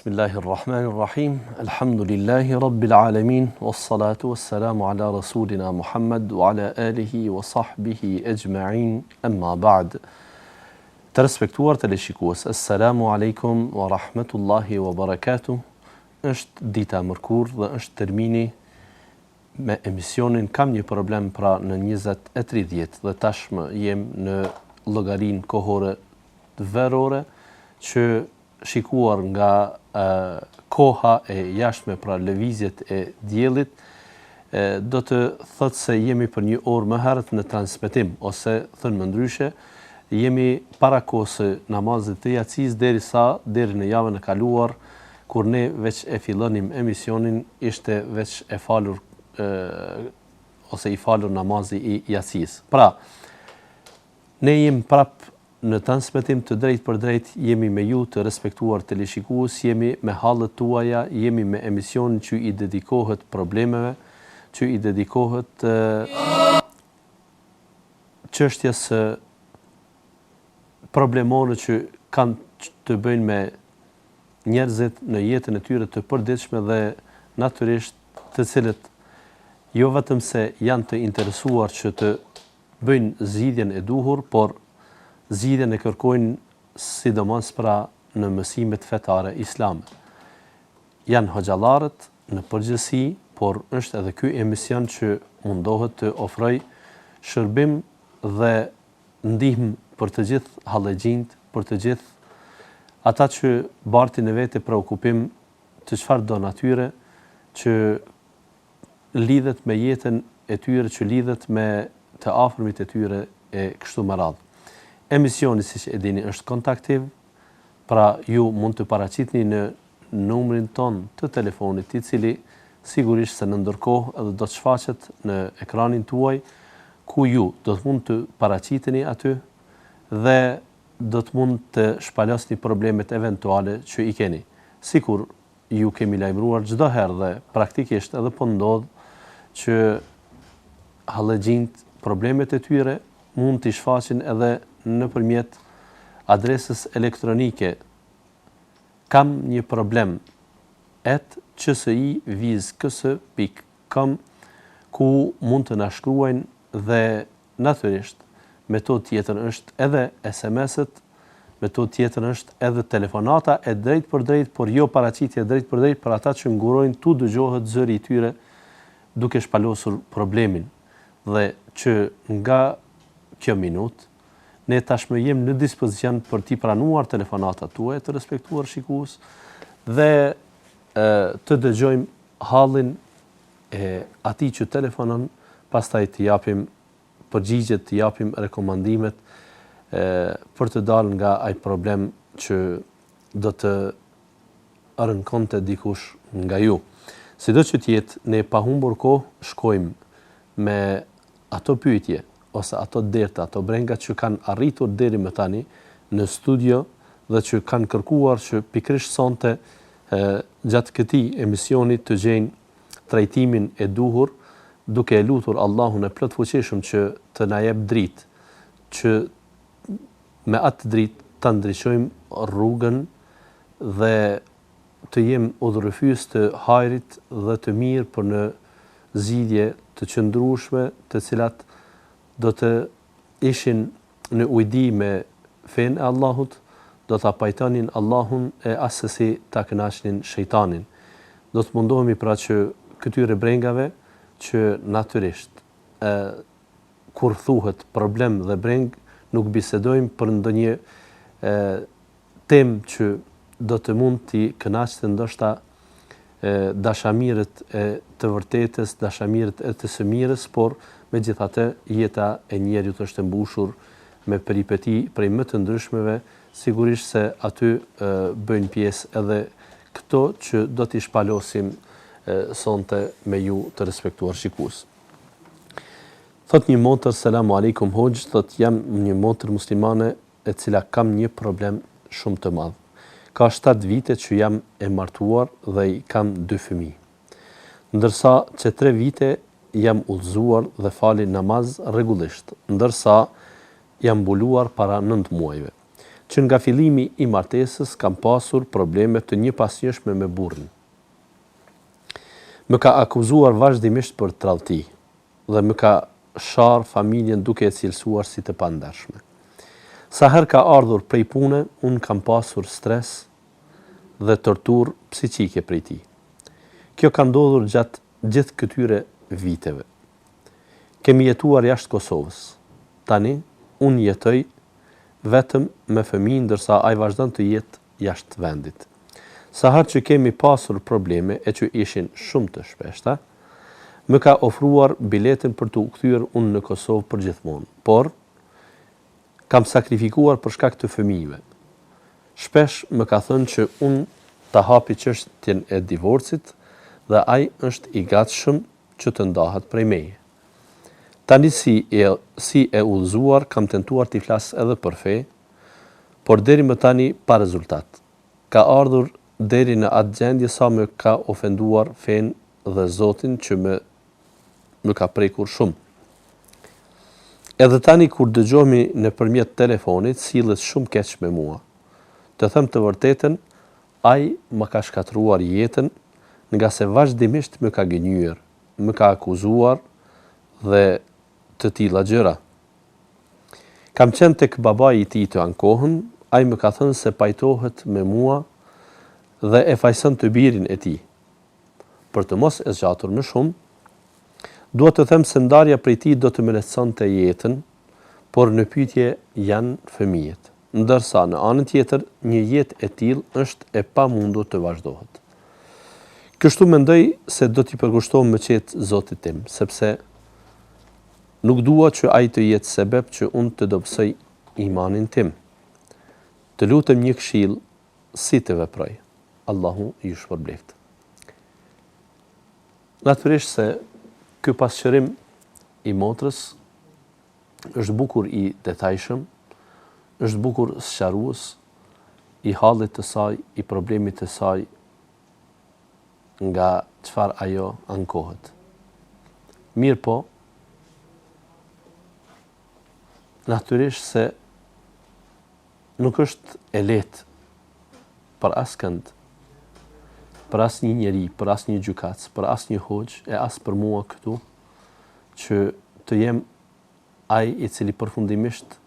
Bismillahirrahmanirrahim. Alhamdulillahi rabbil alamin wassalatu wassalamu ala rasulina Muhammad wa ala alihi wa sahbihi ajma'in. Amma ba'd. Të respektuar teleshikues, assalamu alaikum wa rahmatullahi wa barakatuh. Është dita mërkur dhe është termini me emisionin Kam një problem pra në 20:30 dhe tashmë jem në llogarinë kohore verore që shikuar nga koha e jashtme pra lëvizjet e diellit do të thotë se jemi për një orë më herët në transmetim ose thënë më ndryshe jemi para kohës së namazit të yacis deri në javën e kaluar kur ne veç e fillonim emisionin ishte veç e falur ose i falur namazi i yacis. Pra ne jemi prap në transmetim të drejt për drejt, jemi me ju të respektuar teleshikues, jemi me hallet tuaja, jemi me emisionin që i dedikohet problemeve, që i dedikohet çështjes problemore që kanë të bëjnë me njerëzit në jetën e tyre të përditshme dhe natyrisht të cilët jo vetëm se janë të interesuar që të bëjnë zgjidhjen e duhur, por zgjidhjen e kërkojnë sidomos pra në mësimet fetare islame. Janë hoxhallarët në përgjithësi, por është edhe ky emision që mundohet të ofroj shërbim dhe ndihmë për të gjithë hallexhinjt, për të gjithë ata që bartin e vetë preokupim të çfarëdo natyre që lidhet me jetën e tyre, që lidhet me të afërmit e tyre e kështu me radhë. Emisioni, siç e dini, është kontaktiv, pra ju mund të paraqitni në numrin ton të telefonit, i cili sigurisht se në ndërkohë edhe do të shfaqet në ekranin tuaj, ku ju do të mund të paraqiteni aty dhe do të mund të shpalosni problemet eventuale që i keni. Sikur ju kemi lajmëruar çdo herë dhe praktikisht edhe po ndodh që hallexhinjt problemet e tyre mund t'i shfaqin edhe nëpërmjet adresës elektronike kam një problem @csi.com ku mund të na shkruajnë dhe natyrisht metodë tjetër është edhe SMS-et, metodë tjetër është edhe telefonata e drejt për drejt, por jo paraqitje drejt për drejt për ata që ngurojnë tu dëgjohet zëri i tyre duke shpalosur problemin dhe që nga kjo minutë ne tashmë jemi në dispozicion për t'i pranuar telefonatat tuaja të respektuar shikues dhe të dëgjojmë hallin e atij që telefonon, pastaj të japim përgjigjet, të japim rekomandimet për të dalë nga ai problem që do të rënkonte dikush nga ju. Sido që të jetë, ne pa humbur kohë shkojmë me ato pyetje ose ato derta, ato brengat që kanë arritur deri më tani në studio dhe që kanë kërkuar që pikërisht sonte gjatë këtij emisioni të gjejnë trajtimin e duhur, duke e lutur Allahun e plotfuqishëm që të na jep dritë, që me atë dritë ta ndriçojmë rrugën dhe të jemi udhërrëfyes të hajrit dhe të mirë për në zgjidhje të qëndrueshme, të cilat do të ishin në ujdi me fenë e Allahut, do të pajtonin Allahun e asesi ta kënaqnin shejtanin. Do të mundohemi pra që këtyre brengave që natyrisht kur thuhet problem dhe breng nuk bisedojmë për ndonjë temë që do të mund t'i kënaqte ndoshta dashamirët e të vërtetës, dashamirët e të së mirës, por megjithatë jeta e njerëzit është e mbushur me peripeti prej më të ndryshmeve, sigurisht se aty bëjnë pjesë edhe këto që do t'i shpalosim sonte me ju të respektuar shikues. Thot një motër, selamu alaikum hoxh, thot jam një motër muslimane e cila kam një problem shumë të madh. Ka 7 vite që jam e martuar dhe i kam 2 fëmijë. Ndërsa që 3 vite jam udhëzuar dhe fali namaz rregullisht, ndërsa jam mbuluar para 9 muajve. që nga fillimi i martesës kam pasur probleme të njëpasnjëshme me burrin. Më ka akuzuar vazhdimisht për tradhti dhe më ka sharë familjen duke e cilësuar si të pandershme. Sa herë ka ardhur prej pune, unë kam pasur stres dhe torturë psiqike prej tij. Kjo ka ndodhur gjatë gjithë këtyre viteve. Kemi jetuar jashtë Kosovës. Tani, unë jetoj vetëm me fëmijë ndërsa ai vazhdon të jetë jashtë vendit. Sa herë që kemi pasur probleme e që ishin shumë të shpeshta, më ka ofruar biletën për të u kthyer unë në Kosovë përgjithmonë, por kam sakrifikuar për shkak të fëmijëve. Shpesh më ka thënë që unë ta hapi çështjen e divorcit dhe ai është i gatshëm që të ndahet prej meje. Tani si e udhëzuar kam tentuar t'i flas edhe për fe, por deri më tani pa rezultat. Ka ardhur deri në atë gjendje sa më ka ofenduar fen dhe Zotin që më ka prekur shumë. Edhe tani kur dëgjohemi nëpërmjet telefonit, sillet shumë keq me mua. Të them të vërtetën, ai më ka shkatruar jetën, nga se vazhdimisht më ka gënjur, më ka akuzuar dhe të tilla gjëra. Kam qenë tek babai i tij të ankohën, ai më ka thënë se pajtohet me mua dhe e fajson të birin e tij. Për të mos e zgjatur më shumë, dua të them se ndarja prej tij do të më lehtësonte jetën, por në pyetje janë fëmijët. Ndërsa në anën tjetër, një jetë e tillë është e pamundur të vazhdohet. Kështu mendoj se do t'i përkushtohem më qetë Zotit tim, sepse nuk dua që ai të jetë sebeb që unë të dobësoj imanin tim. Të lutem një këshill si të veproj. Allahu ju shpërbleft. Natyrisht se ky pasqyrim i motrës është bukur i detajshëm, është bukur sqarues i hallit të saj, i problemit të saj, nga çfarë ajo ankohet. Mirë po, natyrisht se nuk është e lehtë për askënd, për asnjë njeri, për asnjë gjykatës, për asnjë hoxh e as për mua këtu, që të jem ai i cili përfundimisht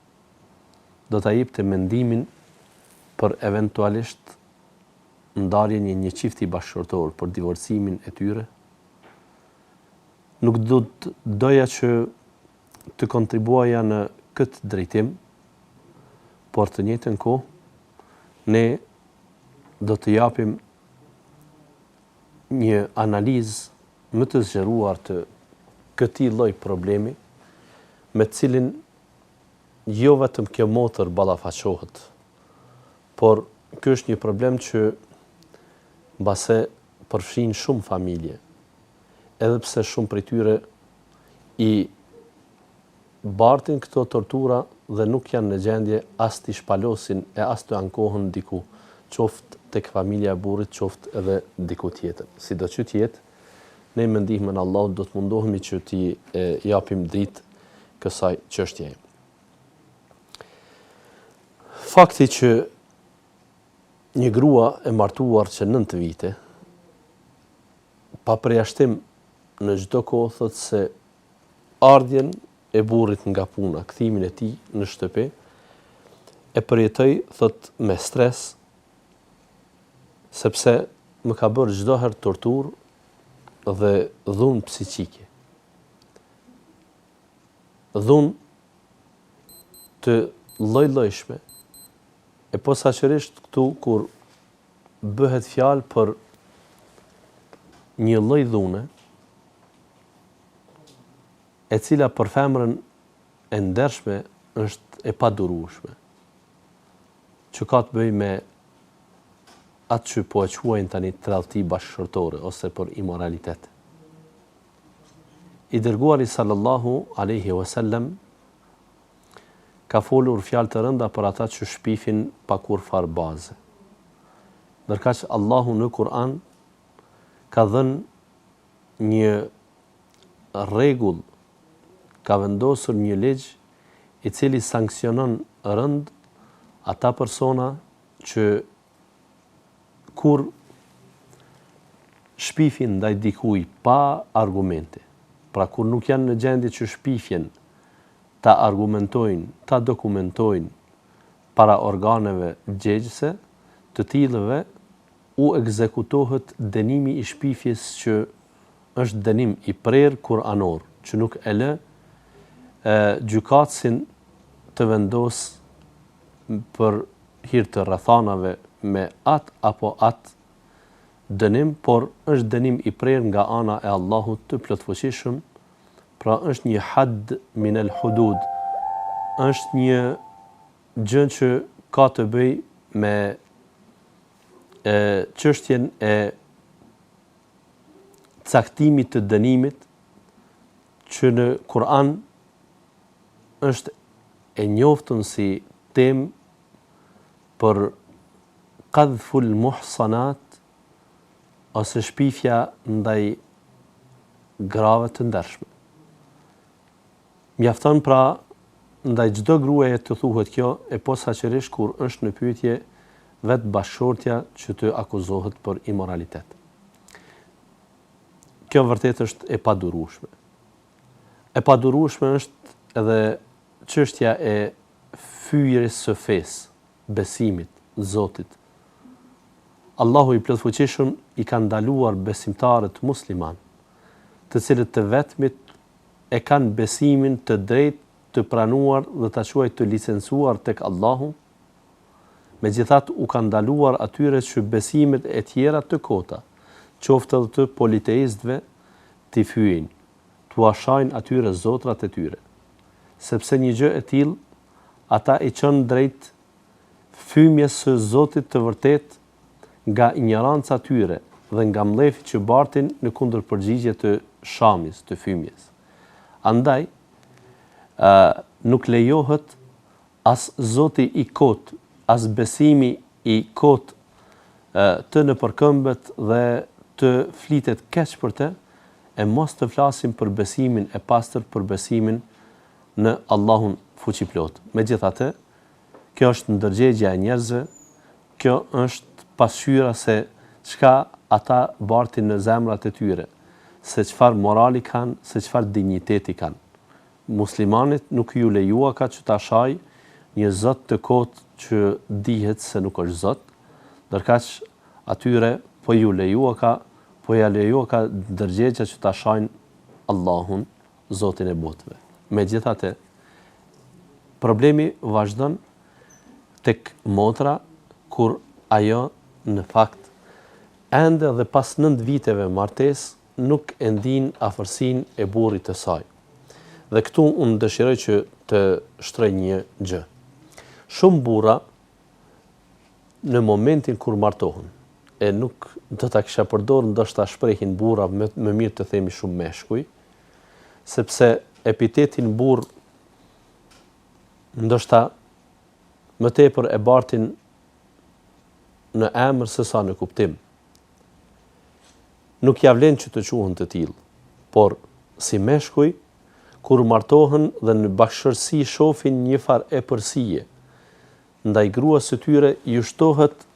do ta jepte mendimin për eventualisht ndarjen e një çifti bashkëshortor, për divorcimin e tyre. Nuk doja që të kontribuoja në këtë drejtim, por të njëjtën kohë ne do të japim një analizë më të zgjeruar të këtij lloj problemi, me cilin jo vetëm kjo motër ballafaqohet, por ky është një problem që mbase përfshin shumë familje, edhe pse shumë prej tyre i bartin këto tortura dhe nuk janë në gjendje as t'i shpalosin e as të ankohen diku, qoftë tek familja e burrit, qoftë edhe diku tjetër. Sido që tjetë, ne me ndihmën e Allahut do të mundohemi që t'i japim dritë kësaj çështjeje. Fakti që një grua e martuar që 9 vite, pa përjashtim në çdo kohë thotë se ardhjen e burrit nga puna, kthimin e tij në shtëpi, e përjetoi thotë me stres, sepse më ka bërë çdo herë torturë dhe dhunë psiqike. Dhunë të lloj-llojshme. E posaçërisht këtu kur bëhet fjalë për një lloj dhune, e cila për femrën e ndershme është e padurueshme, që ka të bëjë me atë që po e quajnë tani tradhti bashkëshortore ose për imoralitet. I dërguari sallallahu alaihi wasallam ka folur fjalë të rënda për ata që shpifin pa kurfar baze. Ndërkaq Allahu në Kur'an ka dhënë një rregull, ka vendosur një ligj i cili sanksionon rënd ata persona që kur shpifin ndaj dikuj pa argumente, pra kur nuk janë në gjendje që shpifjen ta argumentojnë, ta dokumentojnë para organeve gjegjëse, të tillëve u ekzekutohet dënimi i shpifjes që është dënim i prerë kuranor, që nuk e lë gjykatësin të vendos për hir të rrethanave me atë apo atë dënim, por është dënim i prerë nga ana e Allahut të plotfuqishëm, pra është një hadd min al hudud, është një gjë që ka të bëj me çështjen e caktimit të dënimit që në Kur'an është e njoftën si temë për qadhful muhsanat ose shpifja ndaj grave të ndershme. Mjafton pra ndaj çdo gruaje të thuhet kjo, e posaçërisht kur është në pyetje vetë bashkëshortja që të akuzohet për imoralitet. Kjo vërtet është e padurueshme. E padurueshme është edhe çështja e fyerjes së fesë, besimit, Zotit. Allahu i plotfuqishëm i ka ndaluar besimtarët musliman, të cilët të vetmit e kanë besimin të drejtë të pranuar dhe ta quajë të licencuar tek Allahu, megjithatë u ka ndaluar atyre që besimet e tjera të kota, qoftë edhe të politeistëve, t'i fyejnë, t'u ashajnë atyre zotrat e tyre, sepse një gjë e tillë ata i çon drejt fymjes së Zotit të vërtet nga ignoranca tyre dhe nga mlefi që bartin në kundërpërgjigje të shamjes, të fymjes. Andaj, nuk lejohet as Zoti i kot, as besimi i kot të nëpërkëmbet dhe të flitet keq për të, e mos të flasim për besimin e pastër, për besimin në Allahun fuqiplot. Megjithatë, kjo është ndërgjegja e njerëzve, kjo është pasqyra se çka ata bartin në zemrat e tyre, se çfarë morali kanë, se çfarë dinjiteti kanë. Muslimanit nuk ju lejua ka që ta shaj një Zot të kotë që dihet se nuk është Zot, ndërkaq atyre po ju lejua ka ndërgjegja që ta shajnë Allahun, Zotin e botëve. Megjithatë, problemi vazhdon tek motra kur ajo në fakt ende dhe pas 9 viteve martesë nuk e ndin afërsinë e burrit të saj. Dhe këtu unë dëshiroj që të shtroj një gjë. Shumë burra në momentin kur martohen, e nuk do ta kisha përdorur ndoshta shprehin burra, më mirë të themi shumë meshkuj, sepse epitetin burr ndoshta më tepër e bartin në emër se sa në kuptim. Nuk ja vlen që të quhen të tillë, por si meshkuj, kur martohen dhe në bashkëshorësi shohin një farë epërsie, ndaj gruas së tyre ju shtohet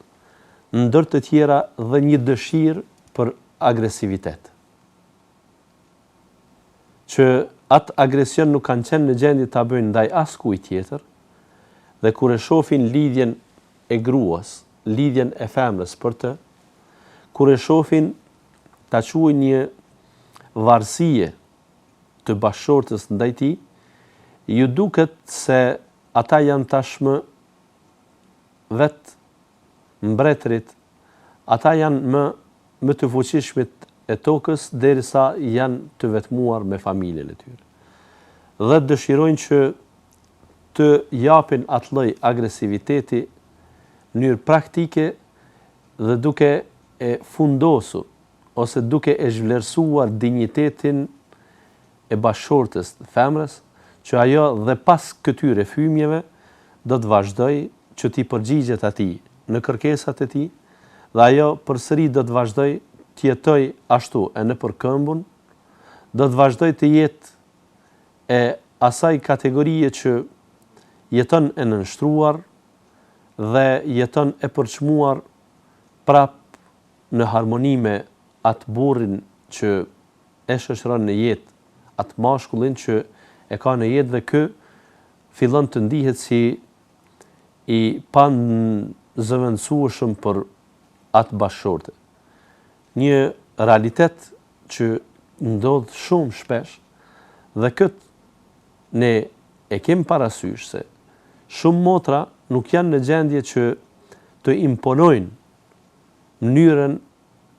ndër të tjera dhe një dëshirë për agresivitet. Që atë agresion nuk kanë qenë në gjendje ta bëjnë ndaj askujt tjetër, dhe kur e shohin lidhjen e gruas, lidhjen e femrës për të, kur e shohin ta quajnë një varësie të bashkëshortës ndaj tij, ju duket se ata janë tashmë vetë mbretërit, ata janë më të fuqishmit e tokës derisa janë të vetmuar me familjen e tyre. Dhe dëshirojnë që të japin atë lloj agresiviteti në mënyrë praktike dhe duke e fundosur ose duke e zhvlerësuar dinjitetin e bashkëshortës femrës, që ajo dhe pas këtyre fymjeve do të vazhdoj që t'i përgjigjet atij në kërkesat e tij, dhe ajo përsëri do të vazhdoj të jetoj ashtu e nëpër këmbun, do të vazhdoj të jetë e asaj kategorie që jeton e nënshtruar, dhe jeton e përçmuar prap në harmoni me atë burrin që e shoqëron në jetë, atë mashkullin që e ka në jetë, dhe kë fillon të ndihet si i panzëvendësueshëm për atë bashkëshorte. Një realitet që ndodh shumë shpesh, dhe këtë ne e kemi parasysh se shumë motra nuk janë në gjendje që të imponojnë mënyrën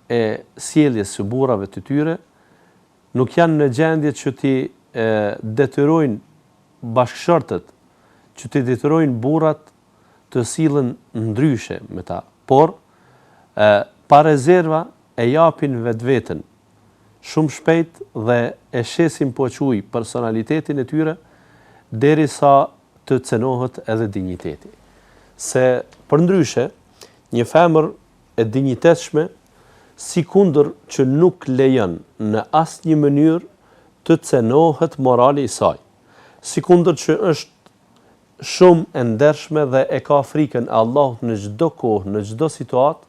e sjelljes së burrave të tyre, nuk janë në gjendje që t'i detyrojnë bashkëshortët, që t'i detyrojnë burrat të sillen ndryshe me ta, por pa rezerva e japin vetveten shumë shpejt dhe e shesin po quj personalitetin e tyre derisa të cenohet edhe dinjiteti. Se përndryshe, një femër e dinjitetshme sikundër që nuk lejon në asnjë mënyrë të cenohet morali i saj, sikundër që është shumë e ndershme dhe e ka frikën e Allahut në çdo kohë, në çdo situatë,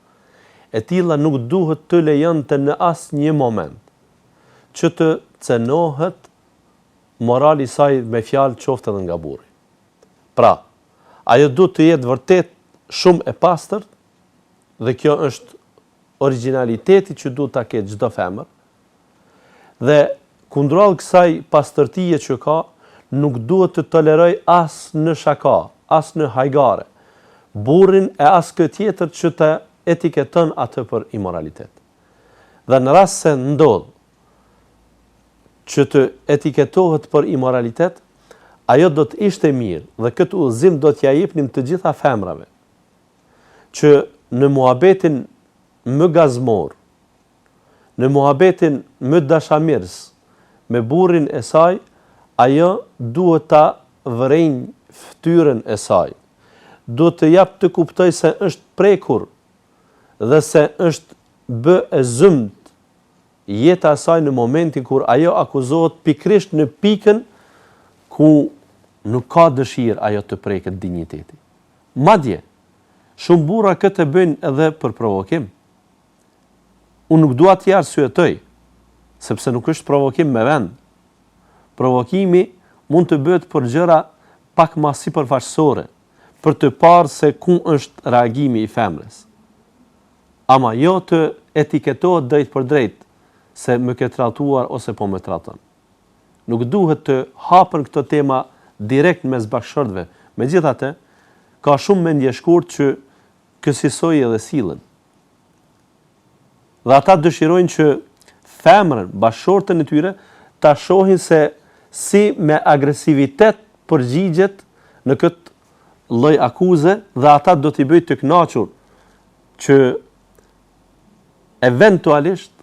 e tilla nuk duhet të lejonte në asnjë moment që të cenohet morali i saj me fjalë qoftë edhe nga burri. Pra, ajo duhet të jetë vërtet shumë e pastër, dhe kjo është originaliteti që duhet ta ketë çdo femër. Dhe kundrall kësaj pastërtie që ka, nuk duhet të toleroj as në shaka, as në hajgare, burrin e as kë tjetër që të etiketon atë për imoralitet. Dhe në rast se ndodh që të etiketohet për imoralitet, ajo do të ishte mirë, dhe këtë udhëzim do t'ja jepnim të gjitha femrave, që në muhabetin më gazmor, në muhabetin më dashamirës me burrin e saj, ajo duhet ta vërenjë fytyrën e saj, duhet të jap të kuptoj se është prekur dhe se është bë e zymt jeta e saj në momentin kur ajo akuzohet pikrisht në pikën ku nuk ka dëshirë ajo të preket dinjiteti. Madje, shumë burra këtë e bëjnë edhe për provokim. Unë nuk dua t'ja arsyetoj, sepse nuk është provokim me vend. Provokimi mund të bëhet për gjëra pak më sipërfaqësore, për të parë se ku është reagimi i femrës. Ama jo të etiketohet drejt për drejt se më ke tratuar ose po më traton. Nuk duhet të hapen këto tema direkt mes bashkëshortëve. Megjithatë, ka shumë mendje shkurt që kësaj edhe sillen. Dhe ata dëshirojnë që femrën, bashkëshortën e tyre, ta shohin se si me agresivitet përgjigjet në këtë lloj akuze, dhe ata do t'i bëjë të kënaqur që eventualisht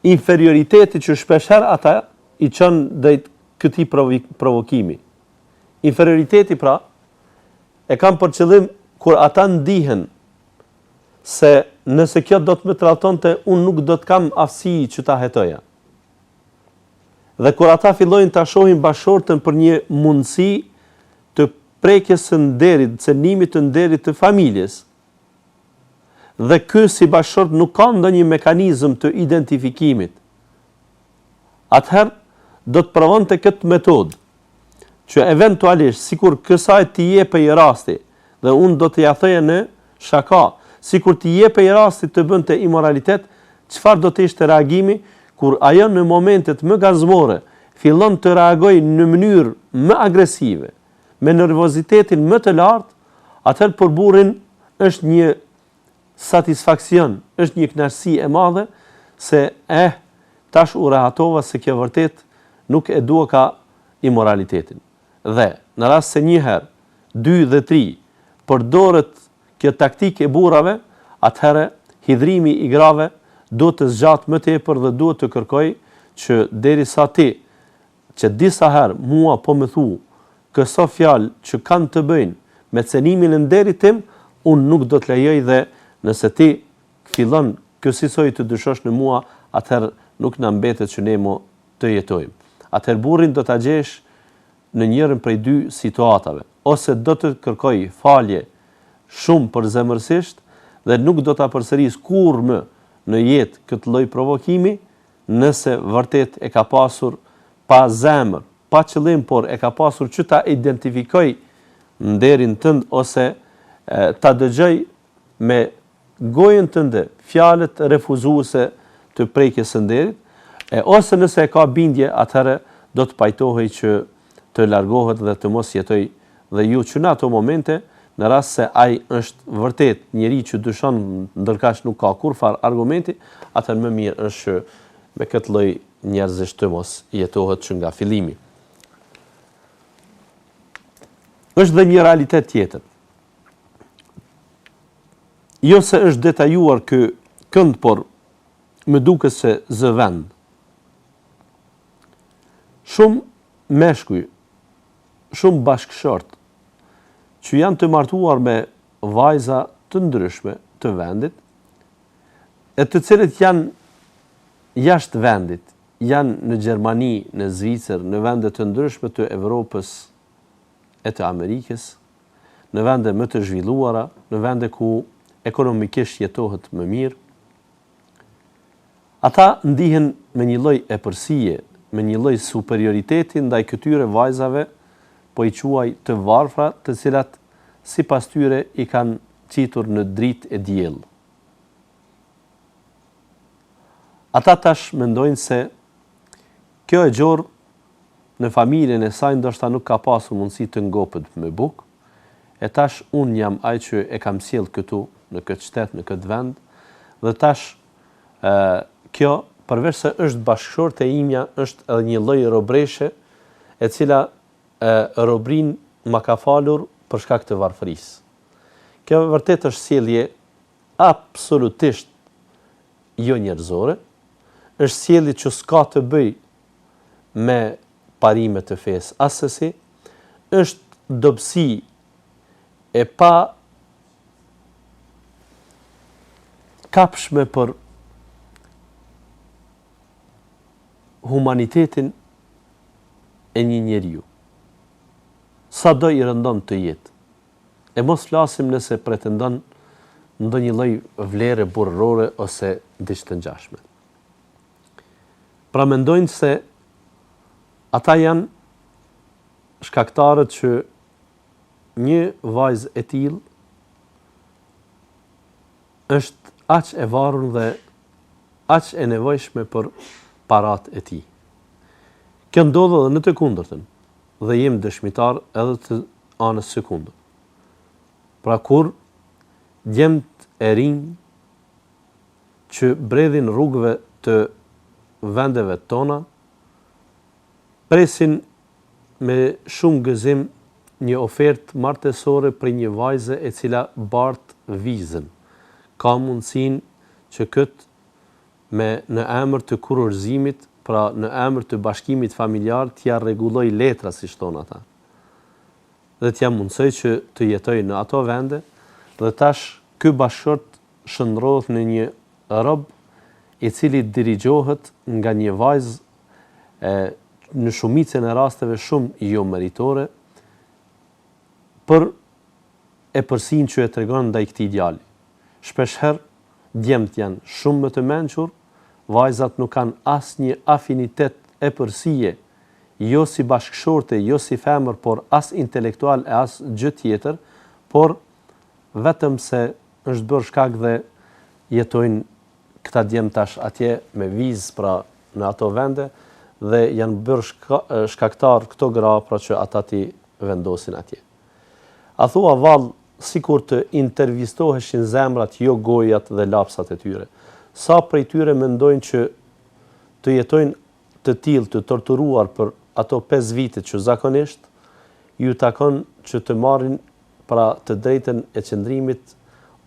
inferioriteti që shpeshherë ata i çon drejt këtij provokimi. Inferioriteti pra e kam për qëllim kur ata ndihen se nëse kjo do të më tratonte, unë nuk do të kam aftësi që ta hetoja. Dhe kur ata fillojnë ta shohin bashkëshortën për një mundësi të prekjes së nderit, cënimit të nderit të familjes, dhe ky si bashkëshort nuk ka ndonjë mekanizëm të identifikimit, atëherë do të provonte këtë metodë, që eventualisht, sikur kësaj t'i jepej rasti, dhe unë do t'ja thoja në shaka, sikur t'i jepej rasti të bënte imoralitet, çfarë do të ishte reagimi kur ajo në momentet më gazmore fillon të reagojë në mënyrë më agresive, me nervozitetin më të lartë, atëherë për burrin është një satisfaksion, është një kënaqësi e madhe se tash u rehatova se kjo vërtet nuk e dua ka imoralitetin. Dhe në rast se një herë, 2 dhe 3 përdoret kjo taktikë e burrave, atëherë hidhrimi i grave duhet të zgjatë më tepër dhe duhet të kërkoj që derisa ti, që disa herë mua po më thu këso fjalë që kanë të bëjnë me cenimin e nderit tim, unë nuk do të lejoj, dhe nëse ti fillon kësaj të dyshosh në mua, atëherë nuk na mbetet që ne mo të jetojmë. Atëherë burrin do ta gjesh në njërin prej 2 situatave, ose do të kërkoj falje shumë përzemërsisht dhe nuk do ta përsëris kurrë më në jetë këtë lloj provokimi, nëse vërtet e ka pasur pa zemër, pa qëllim, por e ka pasur që ta identifikoj nderin tënd ose ta dëgjoj me gojën tënde fjalët refuzuese të prekjes së nderit, ose nëse e ka bindje, atëherë do të pajtohej që të largohet dhe të mos jetoj dhe ju që në ato momente, në rast se ai është vërtet njeri që dyshon ndërkaq nuk ka kurfar argumenti, atëherë më mirë është që me këtë lloj njerëzish të mos jetohet që nga fillimi. Është dhe një realitet tjetër. Jo se është detajuar ky kënd, por më duket se zë vend. Shumë meshkuj, shumë bashkëshort që janë të martuar me vajza të ndryshme të vendit, e të cilët janë jashtë vendit, janë në Gjermani, në Zvicër, në vende të ndryshme të Evropës e të Amerikës, në vende më të zhvilluara, në vende ku ekonomikisht jetohet më mirë. Ata ndihen me një lloj epërsie, me një lloj superioriteti ndaj këtyre vajzave, po i quaj të varfra, të cilat sipas tyre i kanë qitur në dritë e diell. Ata tash mendojnë se kjo e gjorë në familjen e saj ndoshta nuk ka pasur mundësi të ngopet me bukë, e tash unë jam ai që e kam sjell këtu në këtë shtet, në këtë vend, dhe tash kjo përveç se është bashkëshorte e imja, është edhe një lloj robreshe e cila robrin ma ka falur për shkak të varfërisë. Kjo vërtet është sjellje absolutisht jo njerëzore, është sjellje që s'ka të bëj me parime të fesë asesi, është dobësi e pa kapshme për humanitetin e një njeriu. Sa do i rëndon të jetë. E mos flasim nëse pretendon ndonjë lloj vlere burrore ose diçka të ngjashme. Pra mendojnë se ata janë shkaktarët që një vajzë e tillë është aq e varur dhe aq e nevojshme për parat e tij. Kjo ndodh edhe në të kundërtën, dhe jem dëshmitar edhe të anës së kundër. Pra kur djemt e rinj që bredhin rrugëve të vendeve tona, presin me shumë gëzim një ofertë martesore për një vajze e cila bart vizën. Ka mundësinë që këtë me në emër të kurorëzimit, pra në emër të bashkimit familjar, t'ja rregulloj letra, si thon ata. Dhe t'ja mundsoj që të jetoj në ato vende, dhe tash ky bashkëshort shndrohet në një rob i cili dirigjohet nga një vajzë në shumicën e rasteve shumë jo meritore, për epërsinë që e tregon ndaj këtij djali. Shpeshherë djemt janë shumë më të mençur, vajzat nuk kanë asnjë afinitet epërsie, jo si bashkëshorte, jo si femër, por as intelektual e as gjë tjetër, por vetëm se është bërë shkak dhe jetojnë këta djemt tash atje me vizë, pra në ato vende, dhe janë bërë shkaktar këto gra, pra që ata ti vendosin atje. A thua vallë, sikur të intervistoheshin zemrat, jo gojat dhe lapsat e tyre. Sa prej tyre mendojnë që të jetojnë të tillë, të torturuar për ato 5 vite që zakonisht ju takon që të marrin pra të drejtën e qëndrimit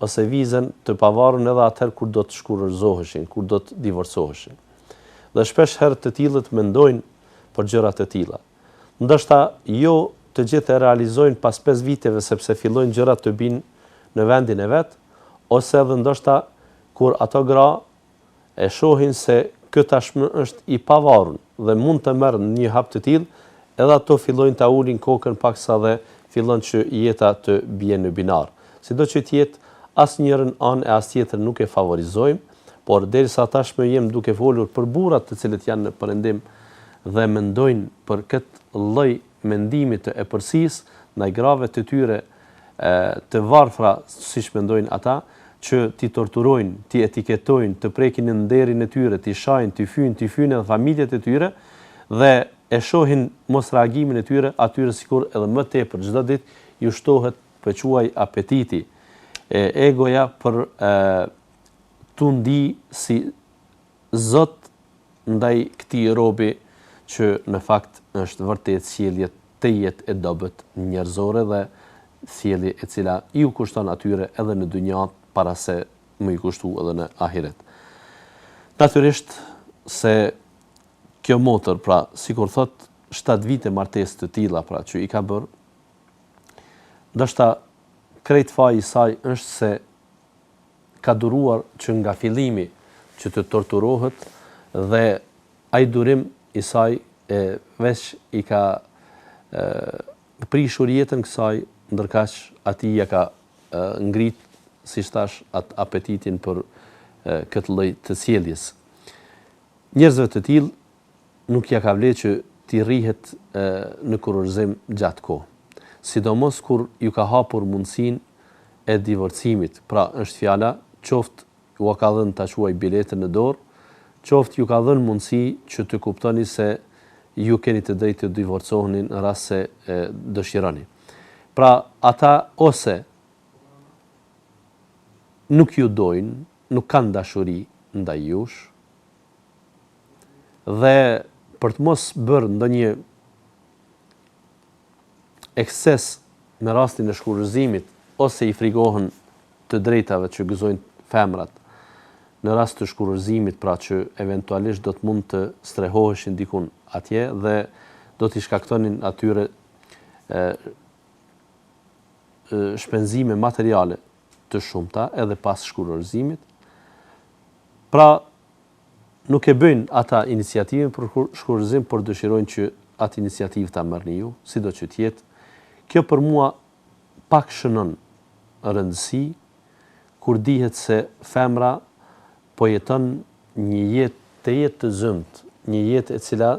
ose vizën të pavarur edhe atëherë kur do të shkurorzoheshin, kur do të divorcoheshin. Dhe shpesh herë të tillët mendojnë për gjëra të tilla. Ndoshta jo të gjithë e realizojnë pas 5 viteve sepse fillojnë gjërat të binë në vendin e vet, ose edhe ndoshta kur ato gra e shohin se ky tashmë është i pavarur dhe mund të merr një hap të tillë, edhe ato fillojnë ta ulin kokën paksa dhe fillon që jeta të bie në binar. Sido që t'jetë as njërën anë e as tjetër nuk e favorizojmë, por derisa tashmë jem duke folur për burrat të cilët janë në perëndim dhe mendojnë për këtë lloj mendimi të epërsisë ndaj grave të tyre të varfra, siç mendojnë ata, që ti torturojnë, ti etiketojnë, të prekin në nderin e tyre, ti shajnë, ti fynë edhe familjet e tyre dhe e shohin mos reagimin e tyre, atyre sikur edhe më tepër çdo ditë ju shtohet quaj apetiti, egoja për tu ndi si Zot ndaj këtij robi që në fakt është vërtet sjellje të jetë e dobët njerëzore dhe sjellje e cila i u kushton atyre edhe në dynjë para se më i kushtu edhe në ahiret. Natyrisht se kjo motër, pra, sikur thot, 7 vite martesë të tilla pra që i ka bërë, ndoshta krejt faji i saj është se ka duruar që nga fillimi që të torturohet dhe ai durim i saj veç i ka prishur jetën kësaj, ndërkaq atij ja ka ngrit, siç thash, atë apetitin për këtë lloj të sjelljes. Njerëzve të tillë nuk ja ka vlerë që t'i rrihet në kurorëzim gjatë kohë. Sidomos kur ju ka hapur mundësinë e divorcimit, pra është fjala qoftë ju ka dhënë ta quaj biletën në dorë, qoftë ju ka dhënë mundësi që të kuptoni se ju keni të drejtë të divorcoheni në rast se dëshironi. Pra ata ose nuk ju dojnë, nuk kanë dashuri ndaj jush, dhe për të mos bërë ndonjë ekses në rastin e shkurëzimit, ose i frigohen të drejtave që gëzojnë femrat në rast të shkurëzimit, pra që eventualisht do të mund të strehoheshin dikun atje dhe do t'i shkaktonin atyre shpenzime materiale të shumta edhe pas shkurëzimit. Pra nuk e bëjnë ata iniciativën për shkurëzim, por dëshirojnë që atë iniciativë ta merrni ju, sido që t'jetë. Kjo për mua pak shënon rëndësi kur dihet se femra po jeton një jetë të zymt, një jetë e cila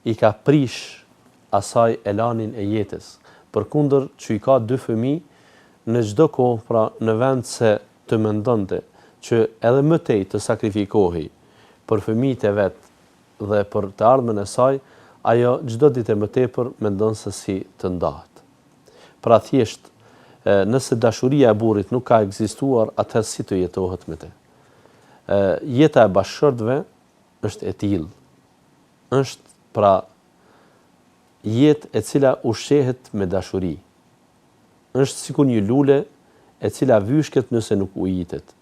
i ka prish asaj elanin e jetës. Përkundër që i ka 2 fëmijë në çdo kohë, pra në vend se të mendonte që edhe më tej të sakrifikohej për fëmijët e vet dhe për të ardhmen e saj, ajo çdo ditë më tepër mendon se si të ndahet. Pra thjesht nëse dashuria e burrit nuk ka ekzistuar, atëherë si të jetohet me të. Jeta e bashkëshortëve është e tillë. Është pra jetë e cila ushqehet me dashuri. Është sikur një lule e cila vyshket nëse nuk ujitet.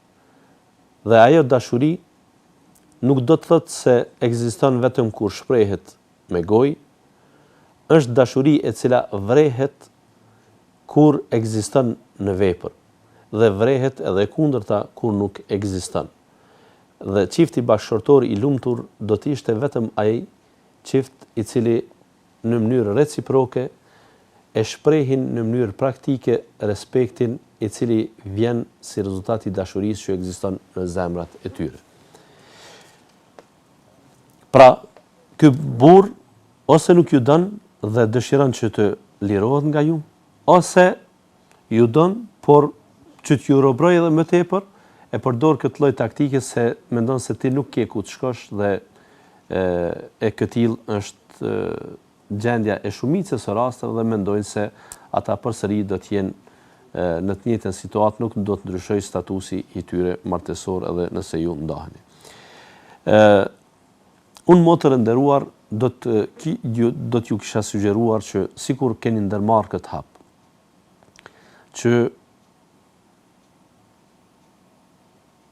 Dhe ajo dashuri nuk do të thotë se ekziston vetëm kur shprehet me gojë, është dashuri e cila vrehet kur ekziston në vepër dhe vrehet edhe kundërta kur nuk ekziston. Dhe çifti bashkëshortor i lumtur do të ishte vetëm ai çift i cili në mënyrë reciproke e shprehin në mënyrë praktike respektin i cili vjen si rezultat i dashurisë që ekziston në zemrat e tyre. Pra, ky burr ose nuk ju don dhe dëshiron që të lirohet nga ju, ose ju don, por që t'ju robroj edhe më tepër, e përdor këtë lloj taktike se mendon se ti nuk ke ku të shkosh dhe e këtill është gjendja e shumicës së rasteve dhe mendojnë se ata përsëri do të jenë në të njëjtën situatë, nuk do të ndryshojë statusi i tyre martesor edhe nëse ju ndaheni. Unë motër e nderuar do t'ju kisha sugjeruar që sikur keni ndërmarrë këtë hap, që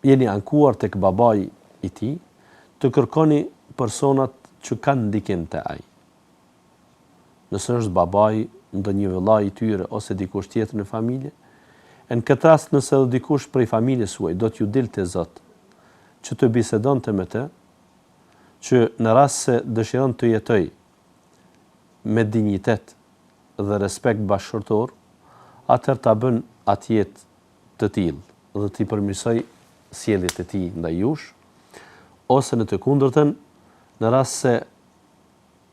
jeni ankuar tek babai i tij, të kërkoni personat që kanë ndikim te ai. Nëse është babai, ndonjë vëllai i tyre ose dikush tjetër në familje, në këtë rast nëse do dikush prej familjes suaj do t'ju dilte Zot, që të bisedonte me të, që në rast se dëshiron të jetoj me dinjitet dhe respekt bashkëshortor, atëherë ta bën atë jetë të tillë dhe t'i përmirësoj sjelljet e tij ndaj jush, ose në të kundërtën, në rast se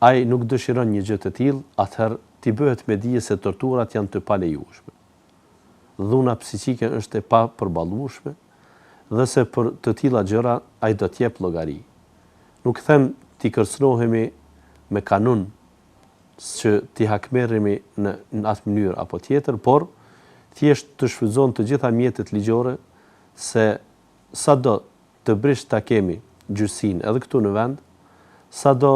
ai nuk dëshiron një gjë të tillë, atëherë t'i bëhet me dije se torturat janë të palejueshme. Dhuna psiqike është e papërballueshme dhe se për të tilla gjëra ai do të jep llogari. Nuk them t'i kërcënohemi me kanun që t'i hakmerremi në atë mënyrë apo tjetër, por thjesht të shfrytëzon të gjitha mjetet ligjore se sado të brisht ta kemi gjyqësinë edhe këtu në vend, sado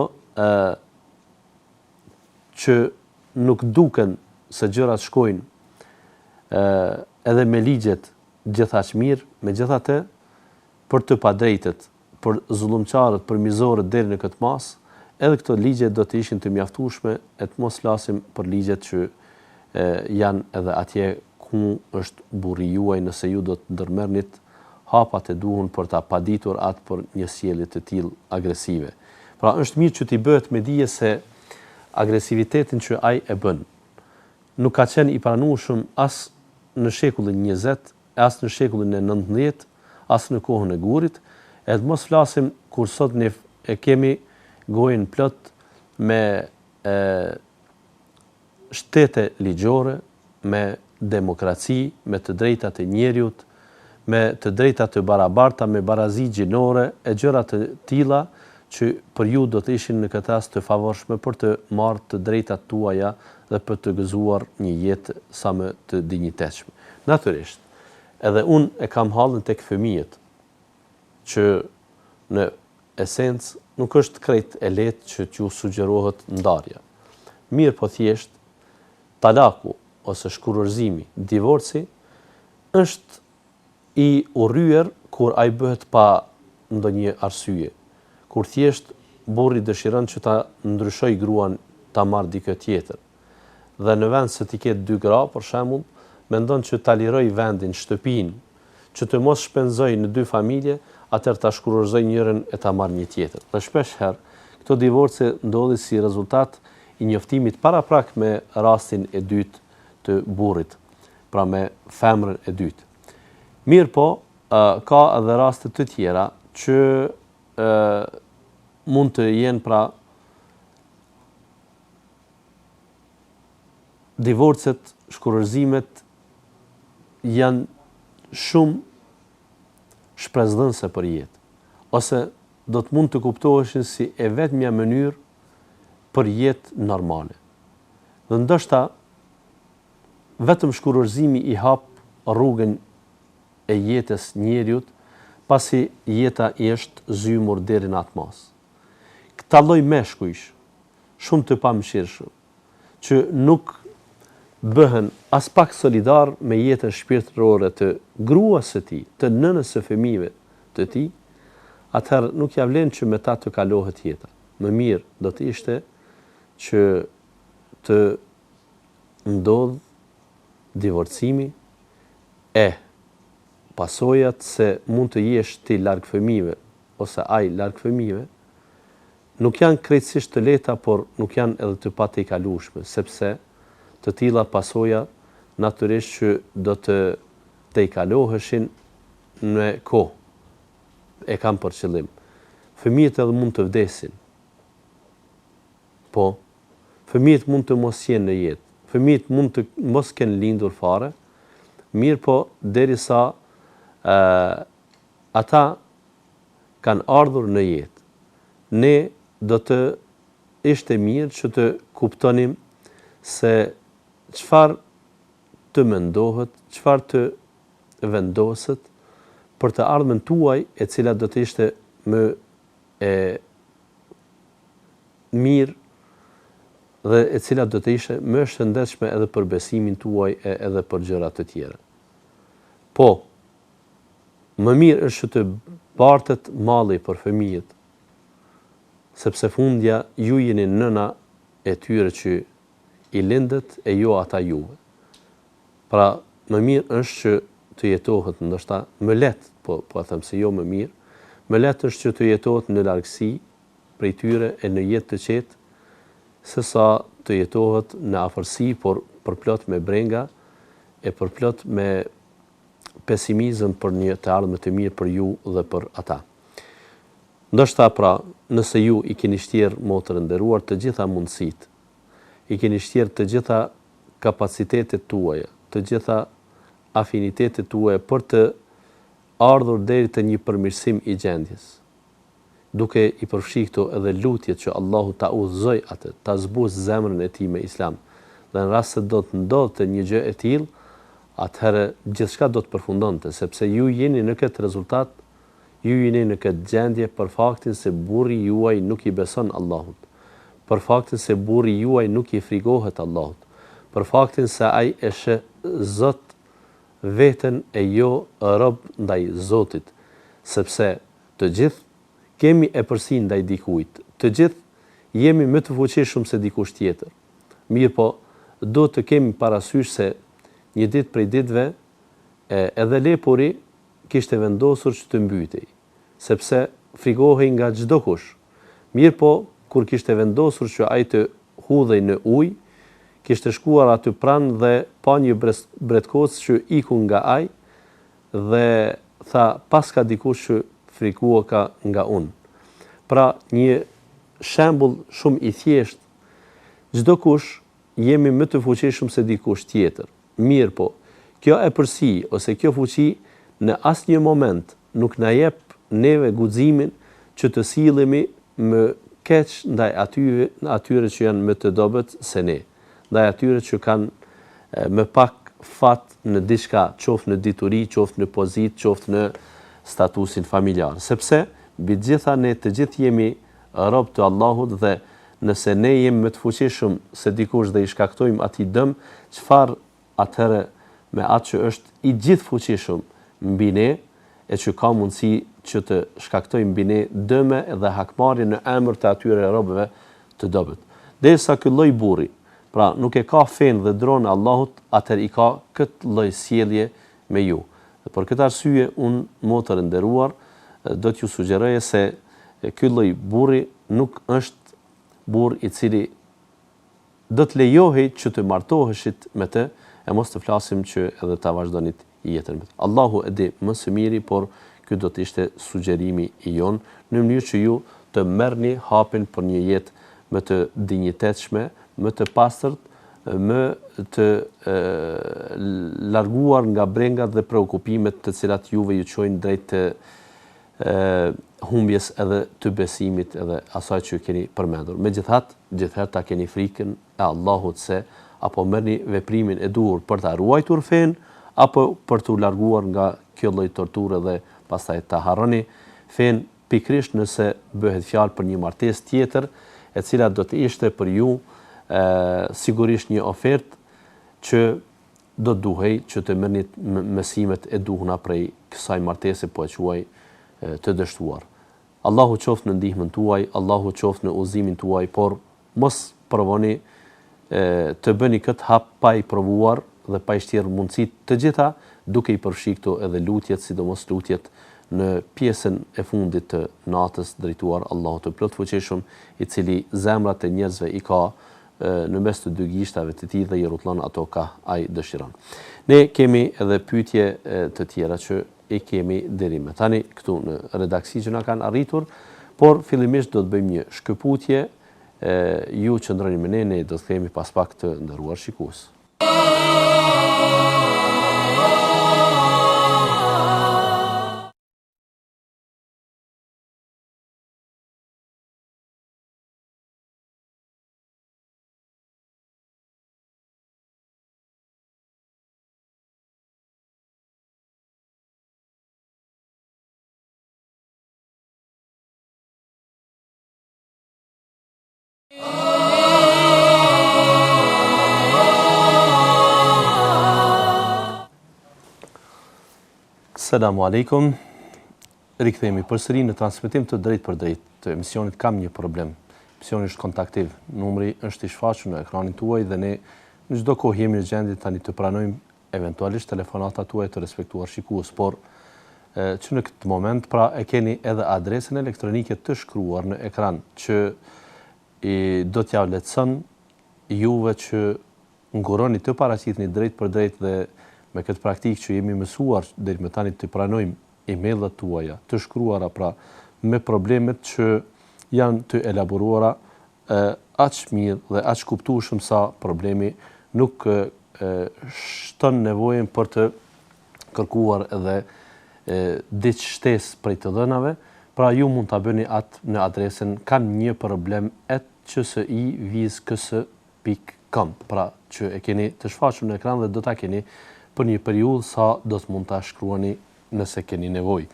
që nuk duken se gjërat shkojnë edhe me ligjet gjithaq mirë, megjithatë për të padrejtët, për zullumçarët, për mizorët deri në këtë mas, edhe këto ligje do të ishin të mjaftueshme, e të mos flasim për ligjet që janë edhe atje ku është burri juaj nëse ju do të ndërmerrnit hapat e duhur për ta paditur atë për një sjellje të tillë agresive. Pra është mirë që t'i bëhet me dije se agresivitetin që ai e bën nuk ka qenë i pranueshëm as në shekullin 20, as në shekullin e 19, as në kohën e Gurit, e të mos flasim kur sot ne e kemi gojën plot me shtete ligjore, me demokraci, me të drejtat e njerëzit, me të drejtat të barabarta, me barazi gjinore e gjëra të tilla që për ju do të ishin në këtë rast të favorshme për të marrë të drejtat tuaja dhe për të gëzuar një jetë sa më të dinjitetshme. Natyrisht, edhe unë e kam hallën tek fëmijët, që në esencë nuk është krejt e lehtë që t'ju sugjerohet ndarja. Mirë po thjesht, talaku ose shkurorzimi, divorci, është i urryer kur ai bëhet pa ndonjë arsye. Kur thjesht burri dëshiron që ta ndryshoj gruan ta marrë dikë tjetër. Dhe në vend se t'i ketë 2 gra, për shembull, mendon që ta liroj vendin, shtëpinë, që të mos shpenzoj në 2 familje, atëherë ta shkurorzoj njërin e ta marrë një tjetër. Dhe shpesh herë këto divorce ndodhin si rezultat i njoftimit paraprak me rastin e dytë të burrit, pra me femrën e dytë. Mirë po, ka edhe raste të tjera që mund të jenë pra divorcet, shkurorzimet janë shumë shpresdhënëse për jetë, ose do të mund të kuptoheshin si e vetmja mënyrë për jetë normale. Dhe ndoshta vetëm shkurorzimi i hap rrugën e jetës njeriut, pasi jeta i është zymur deri në atë mas. Këta lloj meshkujsh, shumë të pamëshirshëm, që nuk bëhen as pak solidar me jetën shpirtërore të gruas së tij, të nënës së fëmijëve të tij, atëherë nuk ja vlen që me ta të kalohet jeta. Më mirë do të ishte që të ndodh divorcimi e pasojat se mund të jesh ti larg fëmijëve ose ai larg fëmijëve, nuk janë krejtësisht të lehta, por nuk janë edhe të patejkalueshme, sepse të tilla pasoja natyrisht që do të tejkaloheshin në kohë. E kam për qëllim. Fëmijët edhe mund të vdesin. Po, fëmijët mund të mos jenë në jetë. Fëmijët mund të mos kenë lindur fare, mirë po derisa ata kanë ardhur në jetë. Ne do të ishte mirë që të kuptonim se çfarë të mendohet, çfarë të vendoset për të ardhmen tuaj, e cila do të ishte më e mirë dhe e cila do të ishte më shëndetshme edhe për besimin tuaj edhe për gjëra të tjera. Po, më mirë është që të bartet malli për fëmijët, sepse fundja ju jeni nëna e tyre që i lindet e jo ata juve. Pra, më mirë është që të jetohet ndoshta më lehtë, po them se jo më mirë, më lehtë është që të jetohet në largësi prej tyre e në jetë të qetë, sesa të jetohet në afërsi, por përplot me brenga e përplot me pesimizëm për një të ardhme të mirë për ju dhe për ata. Ndoshta pra, nëse ju i keni shtjerë motër nderuar të gjitha mundësitë, i keni shtjerë të gjitha kapacitetet tuaja, të gjitha afinitetet tuaja për të ardhur deri te një përmirësim i gjendjes, duke i përfshi këto edhe lutjet që Allahu ta udhëzoj atë, ta zbusë zemrën e tij me islam. Dhe në rast se do të ndodhte një gjë e tillë, atëherë gjithçka do të përfundonte, sepse ju jeni në këtë rezultat, ju jeni në këtë gjendje për faktin se burri juaj nuk i beson Allahut, për faktin se burri juaj nuk i frigohet Allahut, për faktin se ai e sheh Zot veten e jo rob ndaj Zotit, sepse të gjithë kemi epërsi ndaj dikujt, të gjithë jemi më të fuqishëm se dikush tjetër. Mirë po, do të kemi parasysh se një ditë prej ditëve edhe lepuri kishte vendosur që të mbytej, sepse frigohej nga çdo kush. Mirë po, kur kishte vendosur që ai të hudhej në ujë, kishte shkuar aty pranë dhe pa një bretkos që iku nga ai dhe tha paska dikush që frikua ka nga unë. Pra një shembull shumë i thjesht, çdo kush jemi më të fuqishëm se dikush tjetër. Mirë po, kjo epërsi ose kjo fuqi në asnjë moment nuk na jep neve guximin që të sillemi më keq ndaj atyre që janë më të dobët se ne, ndaj atyre që kanë më pak fat në diçka, qoftë në dituri, qoftë në pozitë, qoftë në statusin familjar. Sepse mbi gjitha ne të gjithë jemi rob të Allahut dhe nëse ne jemi më të fuqishëm se dikush dhe i shkaktojmë atij dëm, çfarë atëherë me atë që është i gjithë fuqishëm mbi ne e që ka mundësi që të shkaktojmë mbi ne dëme dhe hakmarrje në emër të atyre robëve të dobët. Derisa ky lloj burri, pra nuk e ka fen dhe dronë Allahut, atëherë i ka këtë lloj sjellje me ju. Dhe për këtë arsye unë motër e nderuar do t'ju sugjeroja se ky lloj burri nuk është burr i cili do të lejohej që të martoheshit me të, e mos të flasim që edhe ta vazhdonit jetën me të. Allahu e di më së miri, por ky do të ishte sugjerimi i jon në mënyrë që ju të merrni hapin për një jetë më të dinjitetshme, më të pastërt, më të larguar nga brengat dhe preokupimet të cilat juve ju çojnë drejt të humbjes edhe të besimit edhe asaj që keni përmendur. Megjithatë, gjithherë ta keni frikën e Allahut se apo merrni veprimin e duhur për ta ruajtur fen apo për t'u larguar nga kjo lloj torture dhe pastaj ta harroni fen pikrisht nëse bëhet fjalë për një martesë tjetër e cila do të ishte për ju sigurisht një ofertë që do të duhej që të merrni mësimet e duhura prej kësaj martese, po e quaj të dështuar. Allahu qoftë në ndihmën tuaj, Allahu qoftë në udhëzimin tuaj, por mos provoni të bëni këtë hap pa i provuar dhe pa i shtjerë mundësit të gjitha, duke i përfshi këto edhe lutjet, sidomos lutjet në pjesën e fundit të natës drejtuar Allahu të plot fuqishëm, i cili zemrat e njerëzve i ka në mes të dy gishtave të tij dhe i rrotllon ato ka ai dëshiron. Ne kemi edhe pyetje të tjera që i kemi deri më tani këtu në redaksi që na kanë arritur, por fillimisht do të bëjmë një shkëputje, ju qëndroni me ne do të themi pas pak të nderuar shikues. Selamu alaikum. Rikthehemi përsëri në transmetim të drejt për drejt të emisionit Kam një problem. Emisioni është kontaktiv. Numri është i shfaqur në ekranin tuaj dhe ne në çdo kohë jemi në gjendje tani të pranojmë eventualisht telefonatat tuaja të respektuar shikues, por që në këtë moment pra e keni edhe adresën elektronike të shkruar në ekran që do t'ja lehtëson juve që nguroni të paraqitni drejt për drejt dhe me këtë praktikë që jemi mësuar deri më tani të pranojmë emailët tuaja, të shkruara pra me problemet që janë të elaboruara aq mirë dhe aq kuptueshëm sa problemi nuk shton nevojën për të kërkuar edhe diç shtesë prej të dhënave, pra ju mund ta bëni atë në adresën kanjëproblem@csi.ks.com, pra që e keni të shfaqur në ekran dhe do ta keni për një periudhë sa do të mund ta shkruani nëse keni nevojë.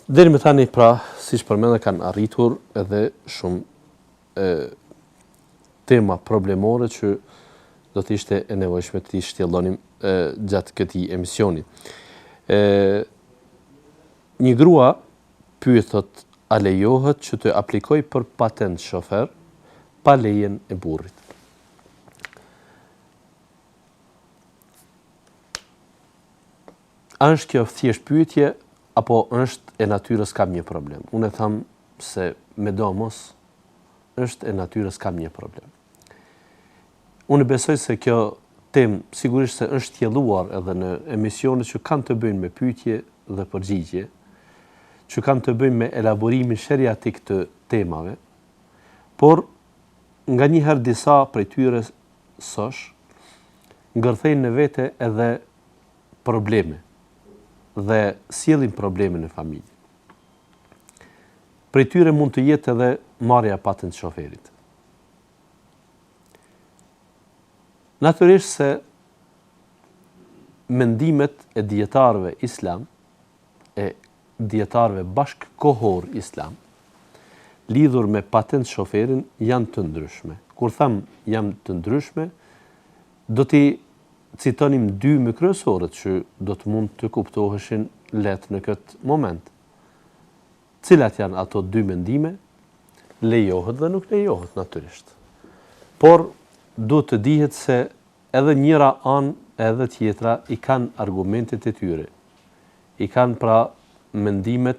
Deri më tani, pra, siç përmenda, kanë arritur edhe shumë tema problemore që do të ishte e nevojshme të shtjellonim gjatë këtij emisioni. Një grua pyetet a lejohet që të aplikoj për patent shofer pa lejen e burrit. A është kjo thjesht pyetje apo është e natyrës kam një problem? Unë e tham se me domos është e natyrës kam një problem. Unë besoj se kjo temë sigurisht se është tjelluar edhe në emisione që kanë të bëjnë me pyetje dhe përgjigje, që kanë të bëjnë me elaborimin sheriatik të temave, por nga njëherë disa prej tyre sosh ngërthejnë në vete edhe probleme dhe sjellin probleme në familje. Prej tyre mund të jetë edhe marrja e patent shoferit. Natyrisht se mendimet e dietarëve islam, e dietarëve bashkëkohor islam, lidhur me patent shoferin janë të ndryshme. Kur them janë të ndryshme, do t'i citonim dy më kryesorët që do të mund të kuptoheshin lehtë në këtë moment. Cilat janë ato dy mendime? Lejohet dhe nuk lejohet natyrisht. Por duhet të dihet se edhe njëra anë edhe tjetra i kanë argumentet e tyre. I kanë pra mendimet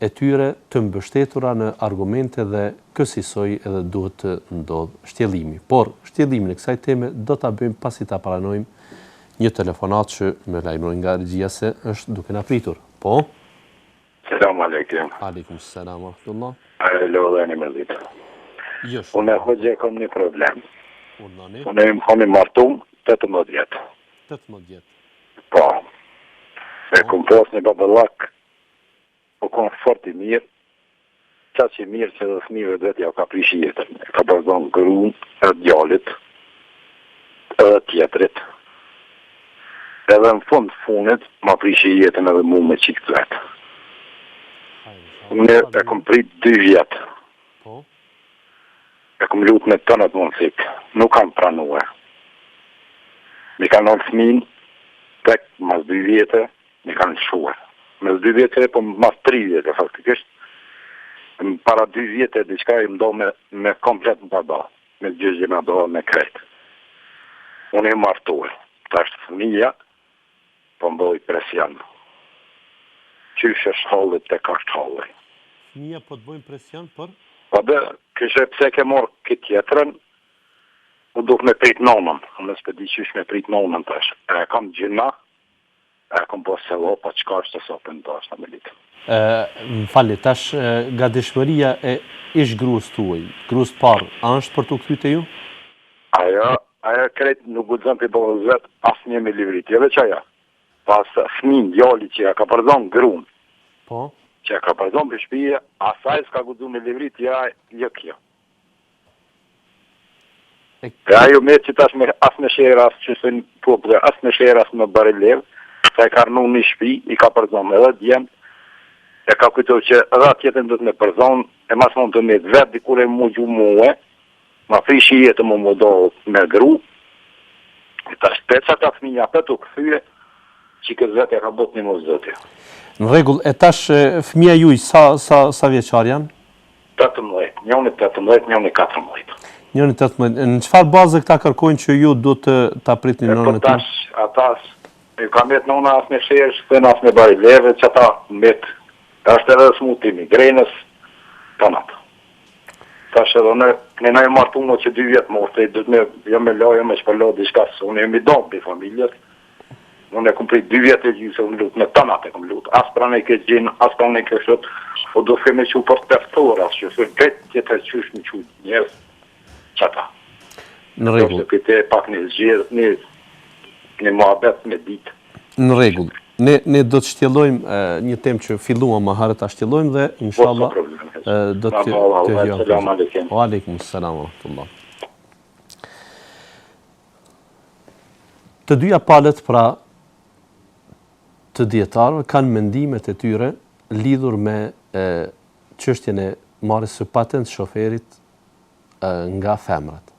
e tyre të mbështetura në argumente dhe kësaj edhe duhet të ndodhë shtjellimi. Por shtjellimin e kësaj teme do ta bëjmë pasi ta pranojmë një telefonat që më lajmëroi nga regjia se është duke na pritur. Po? Selam aleikum. Aleikum selam wa rahmatullah. Alo, dhe një mëllit. Unë e hoxhe kam një problem. Unë e kam i martum 18 vjetë. 18 vjetë? Po. E kom pos një babellak, po kom fort i mirë, qa që i mirë që dhe fëmijëve dhe t'ja ka prish jetën. E ka përdojnë grunë, e djallit, edhe tjetrit. Edhe në funit, ma prish jetën edhe mu me qikë të vetë. Unë e kom prit 2 vjetë. Po? E kom lutë me tënët më në thikë. Nuk kam pranue. Mi kanë në fëmin, tek mas 2 vjetë, mi kanë shuar. Mes 2 vjetë, po mas 3 vjetë, faktikisht. Para 2 vjetë, diçka i mdo me komplet më përdo. Me gjëgjë me do me kretë. Unë e martuar. Ta është fëmija, po mboj presion. Qysh është hallit të ka është hallit. Fëmija po të bojnë presion për? Po dhe, kështë pse ke morë këtë tjetërën, u duk me prit nonën. Unë s'pe di qysh me prit nonën tash. E kam gjina, e kam po se lo, po qka është të sopën tash në me litë. Më falli, tash nga dëshmëria e ish grus tuaj, grus parë, a është për të kthyer ju? Aja kretë nuk gudzën për bëllë vetë asë një me livrit, edhe që aja. Pas fëmin djali që ja ka përdon grunë, po? Që ja ka përdon për shpije, asaj s'ka gudzën me livrit, ja kjo. Ka ajo me që tash me asë me sheras që se në popë dhe asë me sheras me barilev, sa e ka rënu një shpi, i ka përdon edhe djemë, e ka kujtov që edhe atjetën do të me përzon, e mas mund të me vetë dikur e mu gju muë, ma frishi jetë mu do me gru, e ta shpeca ta fëminja për të këthyre, që këtë vetë e ka bot një mos zëtje. Në regull, e tash fëmija juj, sa vjeqar janë? 18, njëni 18, njëni 14. Njëni 18, në qëfar bazë këta kërkojnë që ju du të prit një nënë të? Atas, e ka met nëna as me shesh, të as me barileve, që ata met, është edhe smutimi, grenës, të natë. Tash edhe ne na e martuar që 2 vjet moshë, do të më me lajë me shpëlo diçka, unë jam i dom për familjes. Unë e kom prej 2 vjet e gjysë, unë lut me tonat e kom lut. As pranë ke gjin, as pranë ke shot. O do të që për tërtora, që se vetë të qysh më qut njerëz. Çata. Në rregull. Këtë pak në zgjedh, në mohabet me ditë. Në rregull. Ne do të shtjellojmë një temë që filluam më herët ta shtjellojmë dhe inshallah do të vijë. Selam aleikum. Wa aleikum selam wa rahmatullah. Të dyja palët pra të dietarëve kanë mendimet e tyre lidhur me çështjen e marrjes së patent shoferit nga femrat.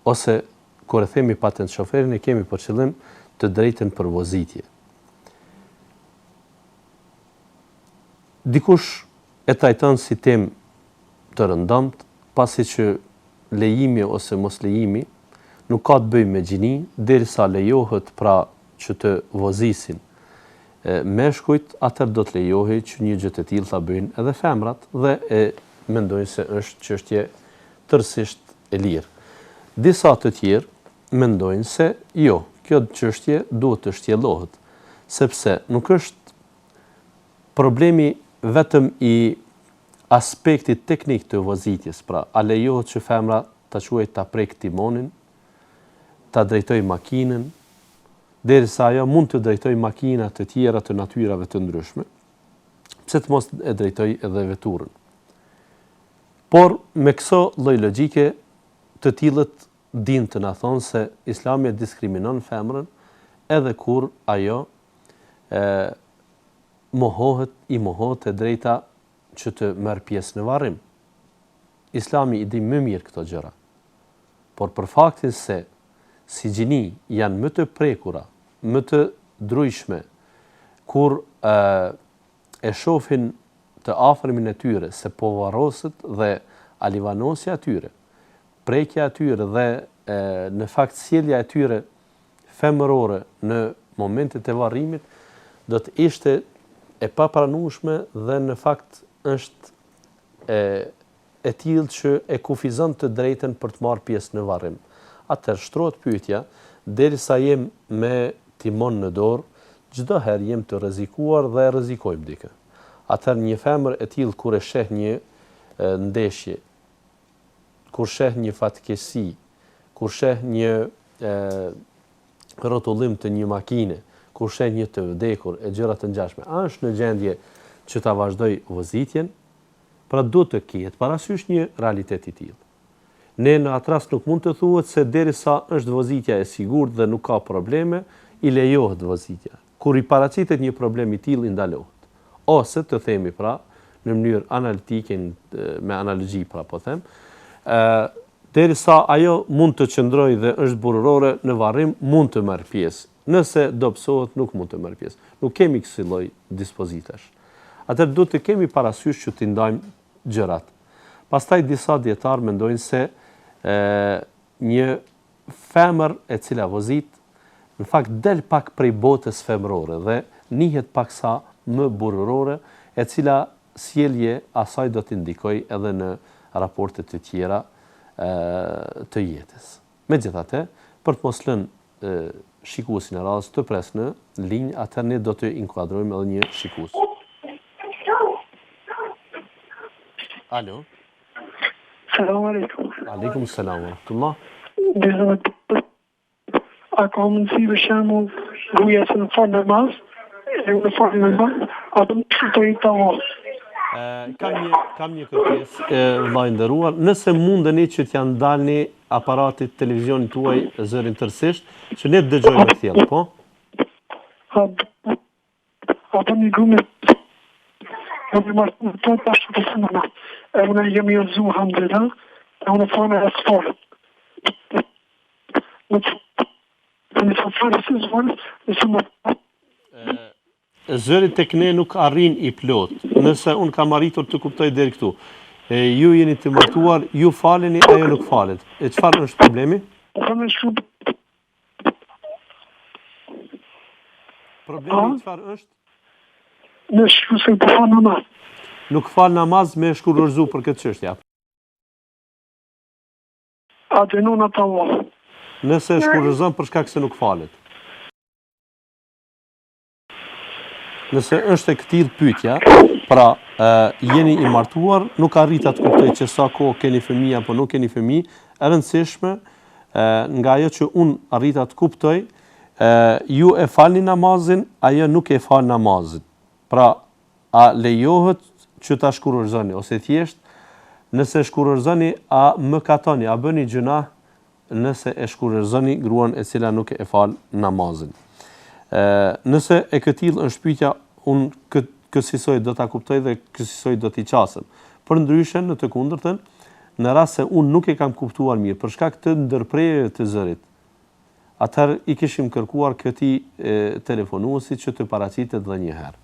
Ose kur e themi patent shoferin e kemi për qëllim të drejtën për vozitje. Dikush e trajton si temë të rëndomt, pasi që lejimi ose mos lejimi nuk ka të bëjë me gjini, derisa lejohet pra që të vozisin meshkujt, atëherë do të lejohej që një gjë të tillë ta bëjnë edhe femrat dhe e mendojnë se është çështje tërësisht e lirë. Disa të tjerë mendojnë se jo, kjo çështje duhet të shtjellohet, sepse nuk është problemi vetëm i aspektit teknik të vozitjes, pra a lejohet që femra ta quajë ta prek timonin, ta drejtoj makinën, derisa ajo mund të drejtoj makina të tjera të natyrave të ndryshme, pse të mos e drejtoj edhe veturën. Por me këso lloj logjike, të tillët din të na thonë se Islami e diskriminon femrën edhe kur ajo i mohohet e drejta që të merr pjesë në varrim. Islami i di më mirë këto gjëra. Por për faktin se si gjini janë më të prekura, më të drujshme, kur e shohin të afërmin e tyre se po varroset dhe alivanosja e tyre, prekja e tyre dhe në fakt sjellja e tyre femërore në momentet e varrimit do të ishte e papranueshme dhe në fakt është e tillë që e kufizon të drejtën për të marrë pjesë në varrim. Atëherë shtrohet pyetja, derisa jem me timon në dorë, çdo herë jem të rrezikuar dhe rrezikojmë dikë. Atëherë një femër e tillë kur e sheh një ndeshje, kur sheh një fatkeqësi, kur sheh një rrotullim të një makine, kur sheh një të vdekur e gjëra të ngjashme, është në gjendje që ta vazhdoj vozitjen, pra duhet të ketë parasysh një realitet i tillë. Ne në atë rast nuk mund të thuhet se derisa është vozitja e sigurt dhe nuk ka probleme, i lejohet vozitja. Kur i paraqitet një problem i tillë, i ndalohet. Ose të themi pra, në mënyrë analitike, me analogji pra po them, derisa ajo mund të qëndrojë dhe është burrore në varrim, mund të marrë pjesë. Nëse dobësohet, nuk mund të marrë pjesë. Nuk kemi kësaj lloj dispozitash. Atëherë duhet të kemi parasysh që t'i ndajmë gjërat. Pastaj disa dietar mendojnë se një femër e cila vozit në fakt del pak prej botës femërore dhe nihet paksa më burrore, e cila sjellje asaj do të ndikojë edhe në raportet të tjera të jetës. Megjithatë, për të mos lënë shikuesin e radhës të pres në linjë, atëherë ne do të inkuadrojmë edhe një shikues. Alo. Selam aleikum. Aleikum selam wa rahmatullah. A ka mundësi për shembull gruaja që në fal namaz, e në fal namaz, a do të shtojë tamam. Kam një kërkesë vllai nderuar, nëse mundeni që t'ja ndalni aparatit televizionit tuaj zërin tërësisht, që ne të dëgjojmë thellë, po? A do një grume jam i marrë të pashtë të sëmëna. E unë jemi jëzu hamdela, e unë fane e sëfarët. Në të farë se zvorë, në sëmë... Zëri tek ne nuk arrin i plot, nëse unë kam arritur të kuptoj deri këtu. Ju jeni të martuar, ju faleni, ajo nuk falet. E çfarë është problemi? Problemi çfarë është? Në shku se të fa namaz. Nuk fal namaz me shkurorzu për këtë çështje. a dënon atë Allah. Nëse e shkurërzon për shkak se nuk falet. Nëse është e këtij pyetja, pra jeni i martuar, nuk arrita të kuptoj që sa kohë keni fëmijë apo nuk keni fëmijë, e rëndësishme nga ajo që unë arrita të kuptoj, ju e falni namazin, ajo nuk e fal namazin. Pra, a lejohet që ta shkurërzoni ose thjesht nëse shkurërzoni, a mëkatoni, a bëni gjuna nëse e shkurërzoni gruan e cila nuk e fal namazin. Nëse e këtill është pyetja, unë kësaj do ta kuptoj dhe kësaj do t'i qasëm. Përndryshe, në të kundërtën, në rast se unë nuk e kam kuptuar mirë për shkak të ndërprerjeve të zërit, atëherë i kishim kërkuar këtij telefonuesit që të paraqitet edhe një herë.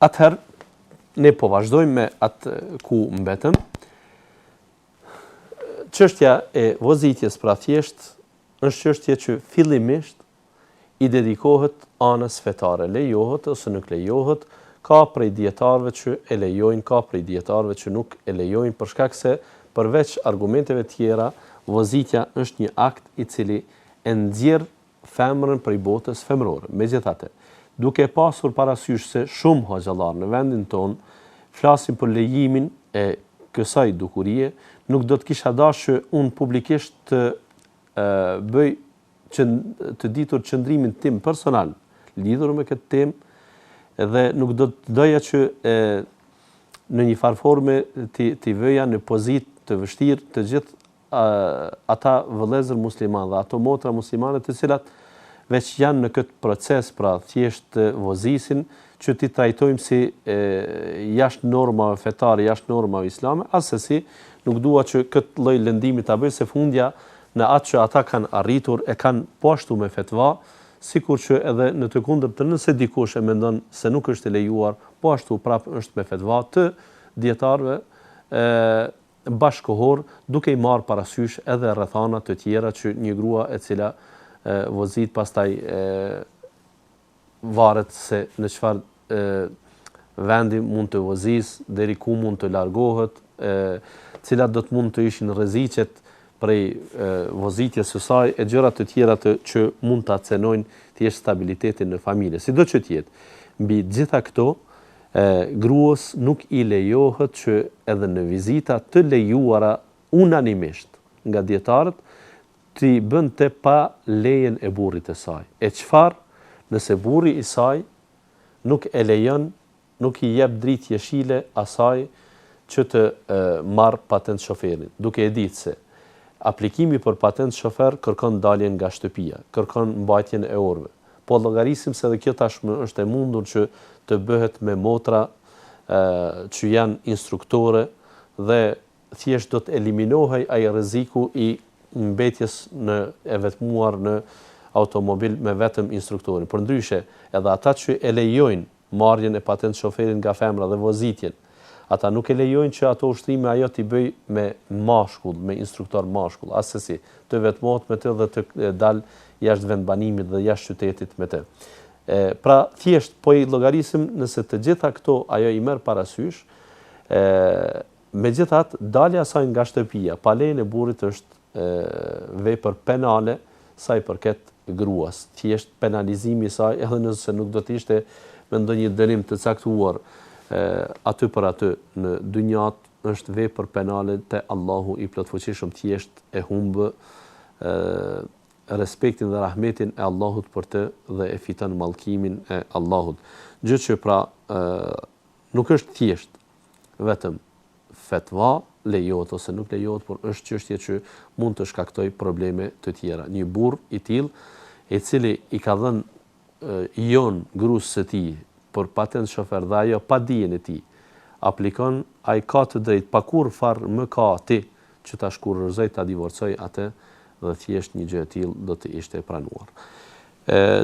Atëherë, ne po vazhdojmë me atë ku mbetëm. Çështja e vozitjes pra thjesht është çështje që fillimisht i dedikohet anës fetare. Lejohet ose nuk lejohet, ka prej dietarëve që e lejojnë, ka prej dietarëve që nuk e lejojnë për shkak se përveç argumenteve tjera, vozitja është një akt i cili e nxjerr femrën prej botës femërore. Megjithatë, duke pasur parasysh se shumë hoxhallar në vendin ton flasin për lejimin e kësaj dukurie, nuk do të kisha dashur unë publikisht të bëj të ditur qëndrimin tim personal lidhur me këtë temë dhe nuk do të doja që në një farë forme t'i vëja në pozitë të vështirë të gjithë ata vëllezër muslimanë dhe ato motra muslimane të cilat veç janë në këtë proces, pra thjesht vozisin, që t'i trajtojmë si jashtë normave fetare, jashtë normave islame, asesi nuk dua që këtë lloj lëndimi ta bëj se fundja në atë që ata kanë arritur e kanë poshtu me fetva, sikur që edhe në të kundërtën nëse dikush e mendon se nuk është e lejuar, po ashtu prapë është me fetva të dietarëve bashkëkohor, duke i marrë parasysh edhe rrethana të tjera që një grua e cila vozit pastaj varet se në çfarë vendi mund të vozis, deri ku mund të largohet, cilat do të mund të ishin rreziqet prej vozitjes së saj e gjëra të tjera që mund ta cenojnë thjesht stabilitetin në familje. Sido që të jetë, mbi gjitha këto, gruas nuk i lejohet që edhe në vizita të lejuara unanimisht nga dietarët t'i bënte pa lejen e burrit të saj. E çfarë? Nëse burri i saj nuk e lejon, nuk i jep dritë jeshile asaj që të marr patent shoferin, duke e ditë se aplikimi për patent shofer kërkon daljen nga shtëpia, kërkon mbajtjen e orëve. Po llogarisim se edhe kjo tashmë është e mundur që të bëhet me motra që janë instruktore dhe thjesht do të eliminohej ai rreziku i mbetjes e vetmuar në automobil me vetëm instruktorin. Përndryshe, edhe ata që e lejojnë marrjen e patent shoferit nga femra dhe vozitjen, ata nuk e lejojnë që ato ushtrime ajo t'i bëj me mashkull, me instruktor mashkull, asesi të vetmohet me të dhe të dal jashtë vendbanimit dhe jashtë qytetit me të. Pra thjesht po i llogarisim nëse të gjitha këto ajo i merr parasysh, megjithatë dalja e saj nga shtëpia pa lejen e burrit është vepër penale sa i përket gruas. Thjesht penalizimi i saj, edhe nëse nuk do të ishte me ndonjë dënim të caktuar aty për aty në dynjat, është vepër penale te Allahu i plotfuqishëm, thjesht e humbë respektin dhe rahmetin e Allahut për të dhe e fiton mallkimin e Allahut. Gjë që pra nuk është thjesht vetëm fetva, lejohet ose nuk lejohet, por është çështje që mund të shkaktoj probleme të tjera. Një burr i tillë, i cili i ka dhënë jon gruas së tij për patent shofer dhe ajo pa dijen e tij, aplikon, ai ka të drejtë pa kurrë farë mëkati që ta shkurrëzoj, ta divorcoj atë dhe thjesht një gjë e tillë do të ishte e pranuar.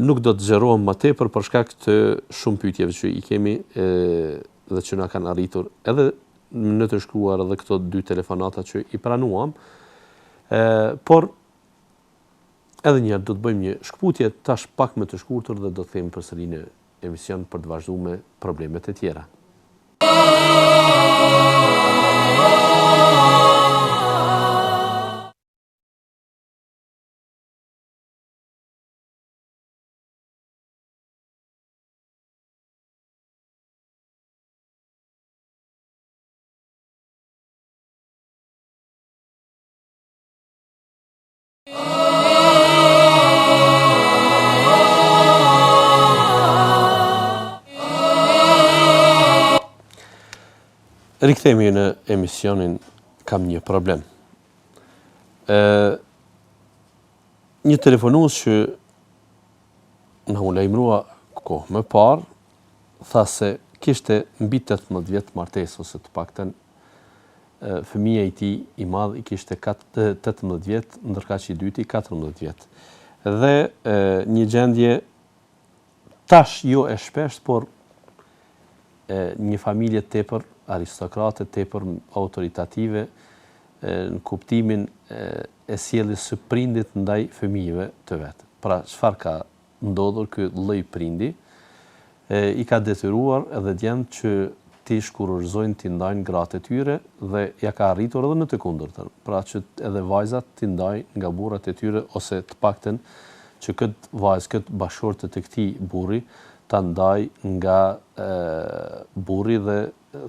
Nuk do të xherohem më tepër për shkak të shumë pyetjeve që i kemi dhe që na kanë arritur edhe në të shkruar edhe këto 2 telefonata që i pranuam, por edhe njëherë do të bëjmë një shkputje tash pak më të shkurtër dhe do të themi përsëri në emision për të vazhduar me problemet e tjera. Rikthehemi në emisionin Kam një problem. Një telefonues që na u lajmërua kohë më parë, tha se kishte mbi 18 vjet martesë, ose të paktën fëmia i tij i madh i kishte 18 vjet, ndërkaq i dyti 14 vjet. Dhe një gjendje tash jo e shpesh, por një familje tepër aristokrate, tepër autoritative, në kuptimin e sjelljes së prindit ndaj fëmijëve të vet. Pra, çfarë ka ndodhur ky lloj prindi? I ka detyruar edhe djemt që ti shkurorëzojnë t'i ndajnë gratë e tyre, dhe ja ka arritur edhe në të kundërtën. Pra që edhe vajzat t'i ndajnë nga burrat e tyre, ose të paktën që këtë vajzë, këtë bashortë të këtij burri ta ndaj nga burri, dhe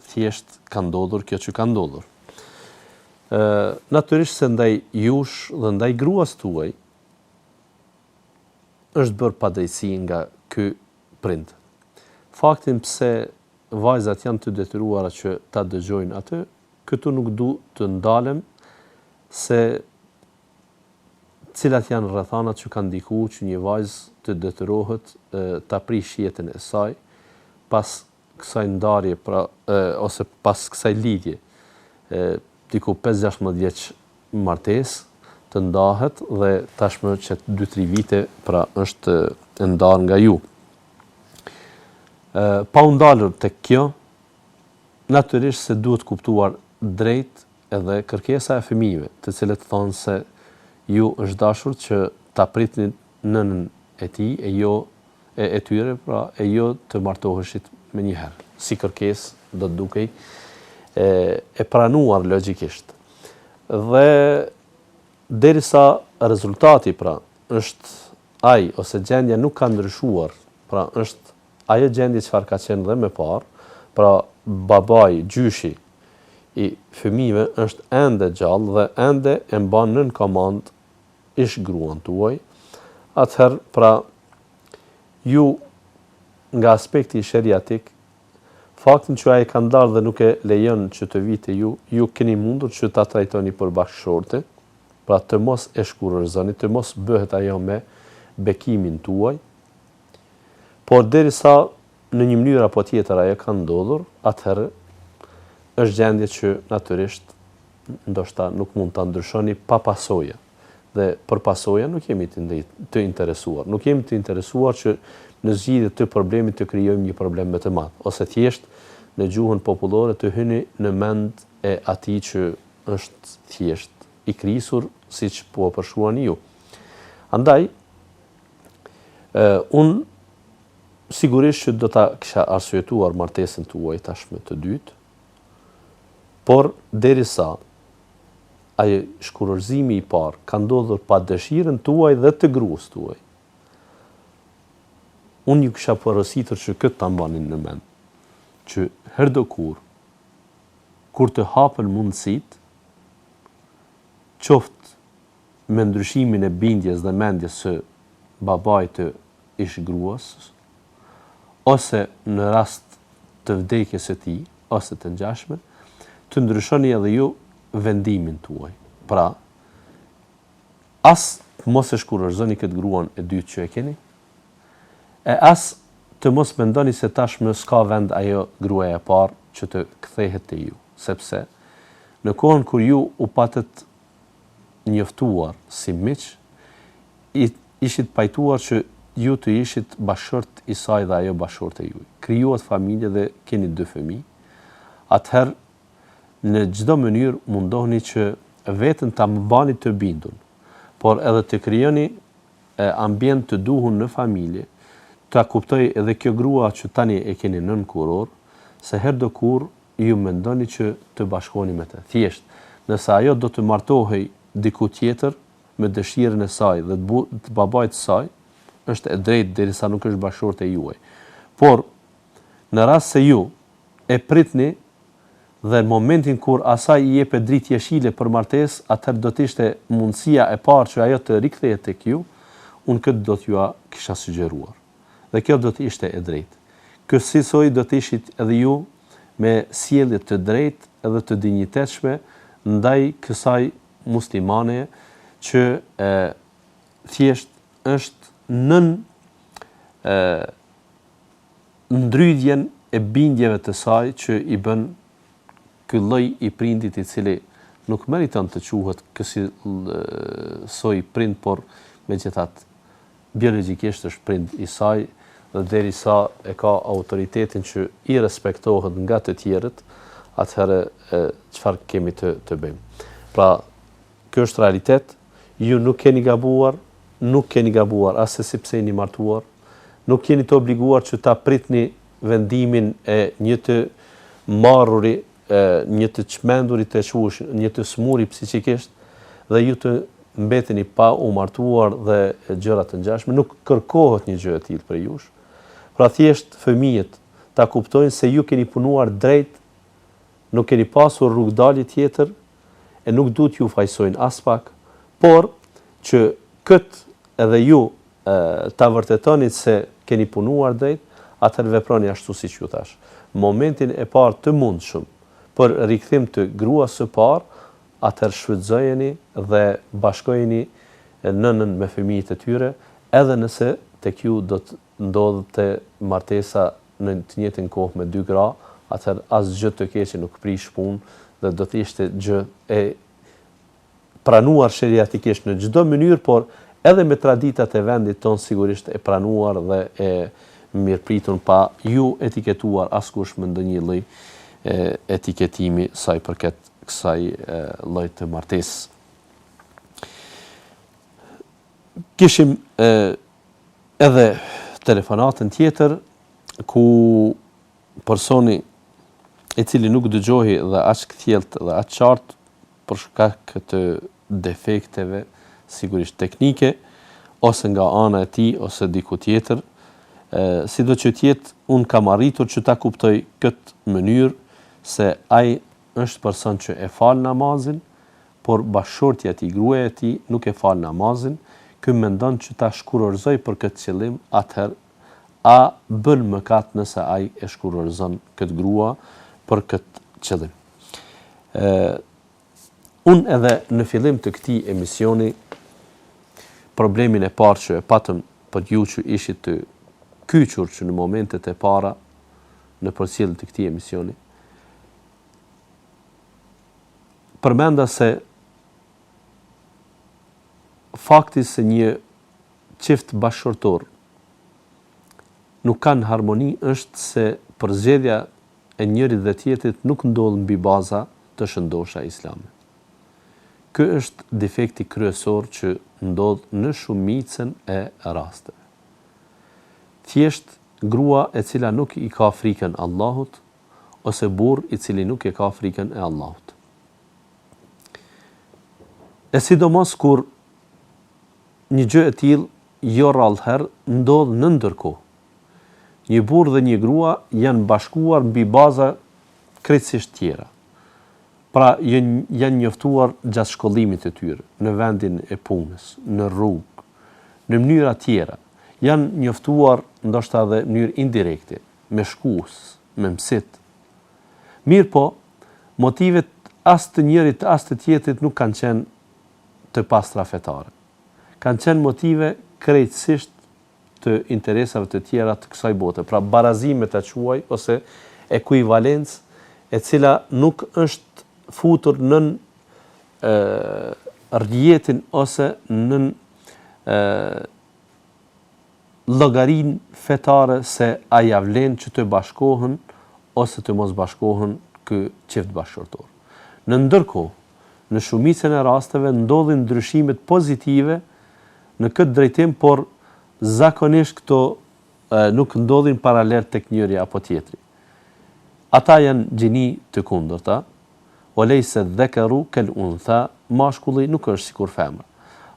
thjesht ka ndodhur kjo që ka ndodhur. Natyrisht se ndaj jush dhe ndaj gruas tuaj është bërë padrejtësi nga ky prind. Faktin pse vajzat janë të detyruara që ta dëgjojnë atë, këtu nuk du të ndalem se cilat janë rrethanat që kanë ndikuar që një vajzë të detyrohet ta prish jetën e saj pas kësaj ndarje, pra, ose pas kësaj lidhje, diku 5-16 vjeç martesë, të ndahet dhe tashmë që 2-3 vite pra është e ndarë nga ju. Pa u ndalur tek kjo, natyrisht se duhet kuptuar drejt edhe kërkesa e fëmijëve, të cilët thonë se ju është dashur që ta pritni nënën e tij e tyre, pra e jo të martoheshit me njëherë. Si kërkesë do të dukej e pranuar logjikisht. Dhe derisa rezultati pra është ai, ose gjendja nuk ka ndryshuar, pra është ajo gjendje çfarë ka qenë dhe më parë, pra babai, gjyshi i fëmijëve është ende gjallë dhe ende e mban nën komand ish gruan tuaj, atëherë pra ju nga aspekti sheriatik, faktin që ai ka ndarë dhe nuk e lejon që të vite ju keni mundur që ta trajtoni për bashkëshorte, pra të mos e shkurorëzoni, të mos bëhet ajo me bekimin tuaj, por derisa në një mënyrë apo tjetër ajo ka ndodhur, atëherë është gjendje që natyrisht ndoshta nuk mund ta ndryshoni pa pasojë. Dhe për pasojë nuk jemi të interesuar. Nuk jemi të interesuar që në zgjidhje të problemit të krijojmë një problem më të madh, ose thjesht në gjuhën popullore të hyni në mend e atij që është thjesht i krisur, siç po përshkruani ju. Andaj unë sigurisht që do ta kisha arsyetuar martesën tuaj tashmë të dytë, por derisa ai shkurorëzimi i parë ka ndodhur pa dëshirën tuaj dhe të gruas tuaj, unë ju kisha porositur që këtë ta mbanin në mend, që herdo kur të hapen mundësit, qoftë me ndryshimin e bindjes dhe mendjes së babait të ish gruas, ose në rast të vdekjes së tij, ose të ngjashme, të ndryshoni edhe ju vendimin tuaj. Pra, as mos e shkurorëzoni këtë gruan e dytë që e keni, e as të mos mendoni se tashmë s'ka vend ajo gruaja e parë që të kthehet te ju, sepse në kohën kur ju u patët njoftuar si miq, ishit pajtuar që ju të ishit bashkëshort i saj dhe ajo bashkëshorte e juaj. Krijuat familje dhe keni 2 fëmijë. Atëherë në çdo mënyrë mundohuni që veten ta mbani të bindur, por edhe të krijoni ambient të duhur në familje, ta kuptoj edhe kjo grua që tani e keni nën kuror, se herë do kur ju mendoni që të bashkoni me të. Thjesht, nëse ajo do të martohej diku tjetër me dëshirën e saj dhe të babait të saj, është e drejtë derisa nuk është bashkëshorte juaj. Por në rast se ju e pritni dhe në momentin kur asaj i jepet dritë jeshile për martesë, atëherë do të ishte mundësia e parë që ajo të rikthehet tek ju, unë këtë do t'ju kisha sugjeruar. Dhe kjo do të ishte e drejtë. Kësaj do të ishit edhe ju me sjellje të drejtë edhe të dinjitetshme ndaj kësaj muslimane që thjesht është nën ndrydhjen e bindjeve të saj që i bën ky lloj i prindit i cili nuk meriton të quhet kësaj prind, por megjithatë biologjikisht është prind i saj dhe derisa e ka autoritetin që i respektohet nga të tjerët, atëherë çfarë kemi të bëjmë. Pra, kjo është realitet, ju nuk keni gabuar as se sepse jeni martuar, nuk jeni të obliguar që ta pritni vendimin e një të marruri, një të çmendurit të quhesh, një të smuri psikikisht, dhe ju të mbeteni pa u martuar dhe gjëra të ngjashme, nuk kërkohet një gjë e tillë për jush. Pra thjesht fëmijët ta kuptojnë se ju keni punuar drejt, nuk keni pasur rrugdalje tjetër e nuk duhet ju fajsojnë as pak, por që këtë edhe ju ta vërtetoni se keni punuar drejt, atëherë veproni ashtu siç ju thash. Momentin e parë të mundshëm për rikthim të gruas së parë, atëherë shfrytëzojeni dhe bashkojeni nënën me fëmijët e tyre, edhe nëse tek ju do të ndodhte martesa në të njëjtën kohë me dy gra, atëherë asgjë të keqe nuk prish punë dhe do të ishte gjë e pranuar sheriatikisht në çdo mënyrë, por edhe me traditat e vendit ton sigurisht e pranuar dhe e mirëpritur, pa ju etiketuar askush me ndonjë lloj etiketimi sa i përket kësaj lloj të martesës. Kishim edhe telefonatën tjetër ku personi i cili nuk dëgjohi dhe aq thjellt dhe aq qartë për shkak të defekteve sigurisht teknike ose nga ana e tij ose diku tjetër, sidoqë tjetë unë kam arritur që ta kuptoj këtë mënyrë se ai është person që e fal namazin, por bashkëshortja e tij, gruaja e tij nuk e fal namazin. Ky mendon që ta shkurorzoj për këtë qëllim, atëherë a bën mëkat nëse ai e shkurorzon këtë grua për këtë qëllim. Unë edhe në fillim të këtij emisioni problemin e parë që e patëm për ju që ishit të kyçur që në momentet e para në përcjelljen të këtij emisioni, përmenda se fakti se një çift bashkëshortor nuk kanë harmoni është se përzgjedhja e njërit dhe tjetrit nuk ndodh mbi baza të shëndosha islame. Ky është defekti kryesor që ndodh në shumicën e rasteve. Thjesht grua e cila nuk i ka frikën Allahut ose burr i cili nuk e ka frikën e Allahut. E sidomos kur një gjë e tillë jo rrallëherë ndodh në ndërkohë. Një burr dhe një grua janë bashkuar mbi baza krejtësisht tjera. Pra janë njoftuar gjatë shkollimit të tyre, në vendin e punës, në rrugë, në mënyra tjera. Janë njoftuar ndoshta edhe në mënyrë indirekte, me shkues, me mësit. Mirë po, motivet as të njërit as të tjetrit nuk kanë qenë të pastra fetare. Kanë qenë motive krejtësisht të interesave të tjera të kësaj bote, pra barazime të quaj ose ekuivalencë e cila nuk është futur nën rrjetin ose nën llogarin fetare se a ja vlen që të bashkohen ose të mos bashkohen ky çift bashkëshortor. Në ndërkohë, në shumicën e rasteve ndodhin ndryshimet pozitive në këtë drejtim, por zakonisht këto nuk ndodhin paralel tek njëri apo tjetri. Ata janë gjini të kundërta, olejse dhekaru kel untha, mashkulli nuk është sikur femra.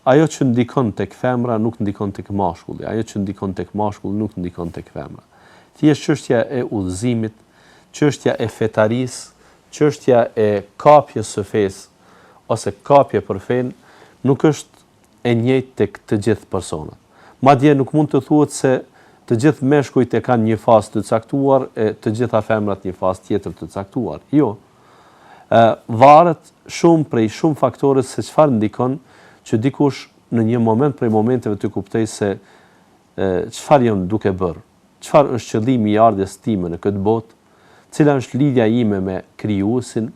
Ajo që ndikon tek femra nuk ndikon tek mashkulli, ajo që ndikon tek mashkulli nuk ndikon tek femra. Thjesht çështja e udhëzimit, çështja e fetarisë, çështja e kapjes së fesë ose kapje për fen nuk është e njëjtë tek të gjithë personat. Madje nuk mund të thuhet se të gjithë meshkujt e kanë një fazë të caktuar e të gjitha femrat një fazë tjetër të caktuar. Jo. Varet shumë prej shumë faktorëve se çfarë ndikon që dikush në një moment prej momenteve të kuptoj se çfarë jam duke bërë, çfarë është qëllimi i ardhes time në këtë botë, cila është lidhja ime me krijuesin,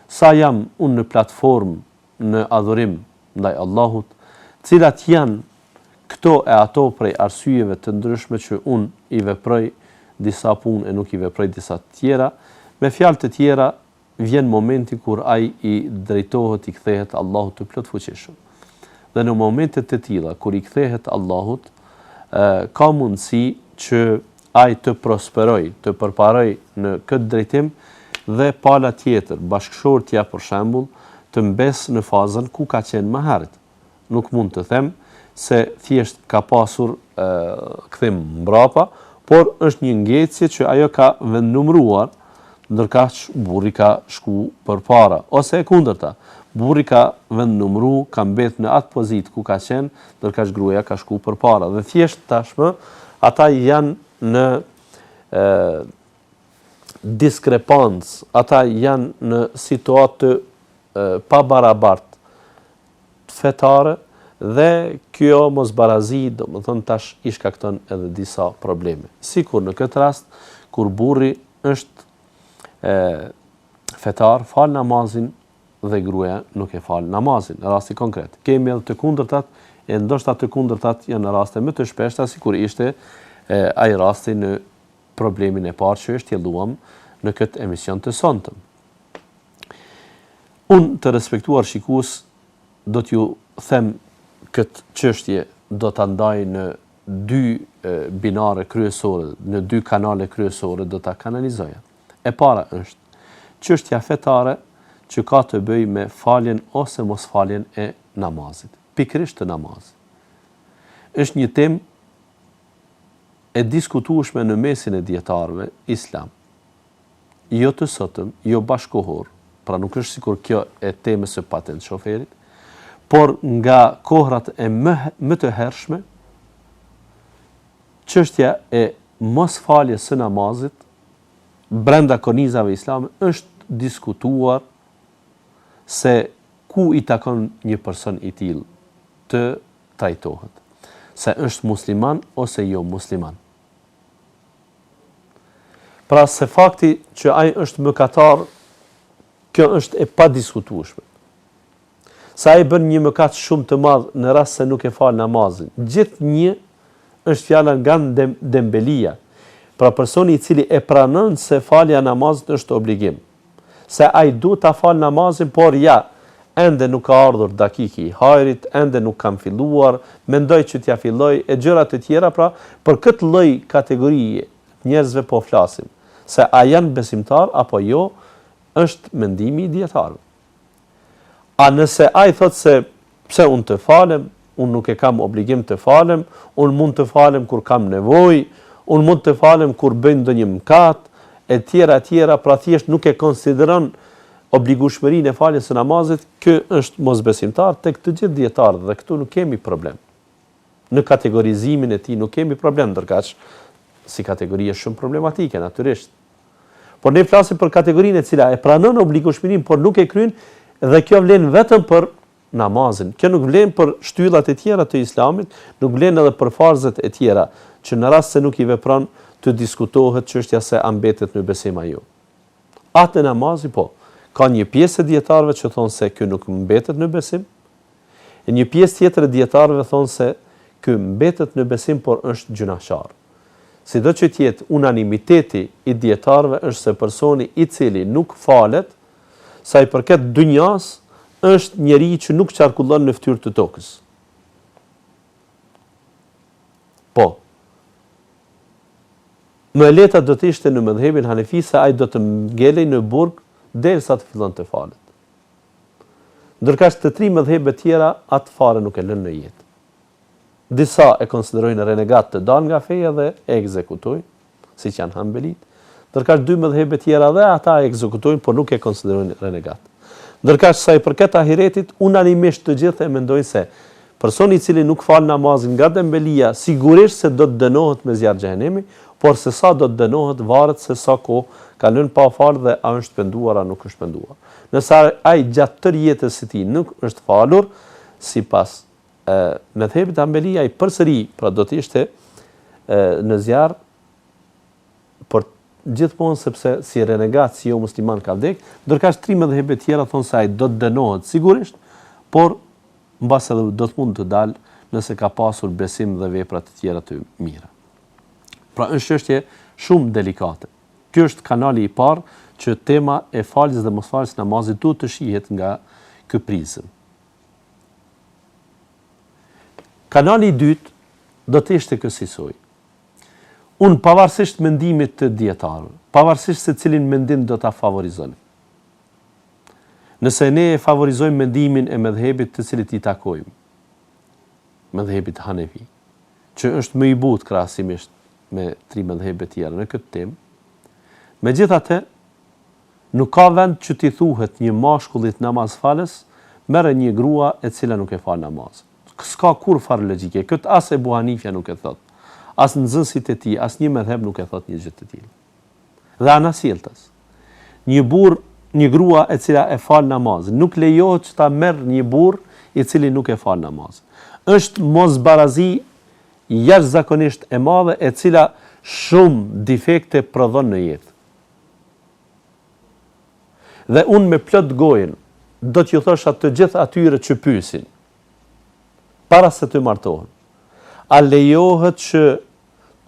sa jam unë në platformë në adhurim ndaj Allahut, cilat janë këto e ato prej arsyeve të ndryshme që unë i veproj disa punë e nuk i veproj disa të tjera. Me fjalë të tjera, vjen momenti kur ai i drejtohet, i kthehet Allahut të plotfuqishëm. Dhe në momentet të tilla kur i kthehet Allahut, ka mundësi që ai të prosperoj, të përparoj në këtë drejtim dhe pala tjetër, bashkëshortja për shembull, të mbes në fazën ku ka qenë më herët. Nuk mund të them se thjesht ka pasur kthim mbrapa, por është një ngjecje që ajo ka vendnumëruar, ndërkaq burri ka shku përpara, ose e kundërta. Burri ka vendnumëruar, ka mbet në atë pozitë ku ka qenë, ndërkaq gruaja ka shku përpara. Dhe thjesht tashmë ata janë në diskrepancë, ata janë në situatë pa barabartë fetare dhe kjo mosbarazi domethënë tash i shkakton edhe disa probleme. Sikur në këtë rast kur burri është fetar, fal namazin dhe gruaja nuk e fal namazin, në rasti konkret. Kemi edhe të kundërtat, e ndoshta të kundërtat janë në raste më të shpeshta, sikur ishte ai rasti në problemin e parë që shtjelluam në këtë emision të sonte. Unë të respektuar shikues do t'ju them këtë çështje do ta ndaj në dy binare kryesore, në dy kanale kryesore do ta kanalizoja. E para është çështja fetare që ka të bëjë me faljen ose mosfaljen e namazit, pikërisht të namazit. Është një temë e diskutueshme në mesin e dietarëve islam. Jo të sotëm, jo bashkohor, pra nuk është sikur kjo e temës së patent shoferit, por nga kohrat e më të hershme, çështja e mosfaljes së namazit brenda kornizave islame është diskutuar se ku i takon një person i tillë të trajtohet, se është musliman ose jo musliman. Pra se fakti që ai është mëkatar, kjo është e padiskutueshme. Sa ai bën një mëkat shumë të madh në rast se nuk e fal namazin. Gjithnjë është fjala nga dembelia. Pra personi i cili e pranon se falja e namazit është obligim. Se ai duhet ta fal namazin, por ja, ende nuk ka ardhur dakiki i hajrit, ende nuk kam filluar, mendoj që t'ja filloj e gjëra të tjera, pra për këtë lloj kategorie njerëzve po flasim. Se a janë besimtar apo jo, është mendimi i dietarëve. A nëse ai thotë se pse unë të falem, unë nuk e kam obligim të falem, unë mund të falem kur kam nevojë, unë mund të falem kur bëj ndonjë mëkat, e tjera, pra thjesht nuk e konsideron obligueshmërinë e faljes së namazit, ky është mosbesimtar tek të gjithë dietarët dhe këtu nuk kemi problem. Në kategorizimin e tij nuk kemi problem, ndërkaq si kategori është shumë problematike natyrisht. Por ne flasim për kategorinë e cila e pranon obligueshmërinë, por nuk e kryen, dhe kjo vlen vetëm për namazin. Kjo nuk vlen për shtyllat e tjera të islamit, nuk vlen edhe për farzet e tjera, që në rast se nuk i vepron të diskutohet çështja se a mbetet në besim apo jo. Atë namazi po, ka një pjesë e dietarëve që thonë se ky nuk mbetet në besim, e një pjesë tjetër e dietarëve thonë se ky mbetet në besim, por është gjunaqar. Sido që tjetë unanimiteti i dietarëve është se personi i cili nuk falet, sa i përket dynjas, është njeri që nuk qarkullon në fytyrë të tokës. Po. më e lehta do të ishte në mëdhëbin Hanefi se ai do të ngelej në burg derisa të fillon të falet. Ndërkaq të tri mëdhëbe tjera atë fare nuk e lënë në jetë. Disa e konsiderojnë renegat të dalë nga feja dhe e ekzekutojnë, siç janë Hanbelit, ndërkaq dy mëdhëbe tjera dhe ata e ekzekutojnë, por nuk e konsiderojnë renegat. Ndërkaq sa i përket ahiretit, unanimisht të gjithë e mendojnë se personi i cili nuk fal namazin nga dembelia sigurisht se do të dënohet me zjarr xhenemi, por se sa do të dënohet varet se sa kohë ka lënë pa fal dhe a është penduar a nuk është penduar. Nëse ai gjatë tërë jetës së tij nuk është falur, sipas mëdhëbit Hanbeli ai përsëri pra do të ishte në zjarr por gjithmonë sepse si renegat, si jo musliman ka vdek, ndërkaq tri mëdhëbe tjera thonë se ai do të dënohet sigurisht, por mbas edhe do të mund të dalë nëse ka pasur besim dhe vepra të tjera të mira. Pra është çështje shumë delikate. Ky është kanali i parë që tema e faljes dhe mosfaljes namazit duhet të shihet nga ky prizëm. Kanali i dytë do të ishte kësaj. Unë pavarësisht mendimit të dietarëve, pavarësisht se cilin mendim do ta favorizojmë. Nëse ne e favorizojmë mendimin e mëdhëbit të cilit i takojmë, mëdhëbit Hanefi, që është më i butë krahasimisht me tri mëdhëbe tjera në këtë temë, megjithatë nuk ka vend që t'i thuhet një mashkullit namazfalës, merre një grua e cila nuk e fal namaz. S'ka kur farë logjike. Këtë as e Abu Hanifja nuk e thot. As nxënësit e tij, as një mëdhëb nuk e thot një gjë të tillë. Dhe anasjelltas. Një grua e cila e fal namazin, nuk lejohet që ta merr një burr i cili nuk e fal namazin. Është mosbarazi jashtëzakonisht e madhe e cila shumë defekte prodhon në jetë. Dhe unë me plot gojen do t'ju thosha të gjithë atyre që pyesin para se të martohen. A lejohet që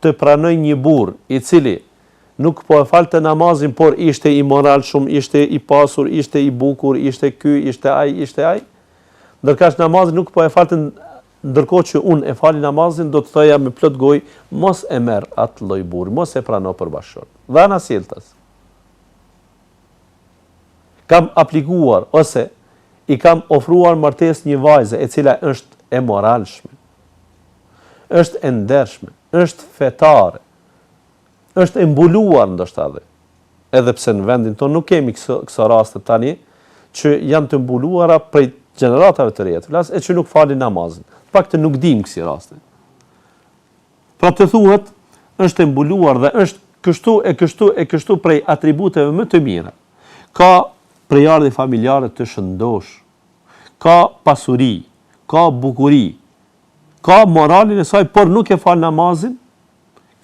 të pranoj një burr i cili nuk po e falte namazin, por ishte i moral shumë, ishte i pasur, ishte i bukur, ishte ky, ishte ai. Ndërkaq namazin nuk po e falte, ndërkohë që unë e fali namazin, do të thoja me plot gojë, mos e merr atë lloj burri, mos e prano për bashkëshort. Dhe anasjelltas. Kam aplikuar ose i kam ofruar martesë një vajze e cila është e moralshme, është e ndershme, është fetare, është e mbuluar ndoshta edhe pse në vendin tonë nuk kemi këso raste tani që janë të mbuluara prej gjeneratave të reja të flas e që nuk falin namazin. Paktë nuk dim kësi raste. Pra të thuhet është e mbuluar dhe është kështu prej atributeve më të mira. Ka prejardhje familjare të shëndosh, ka pasuri, ka bukuri, ka moralin e saj, por nuk e fal namazin,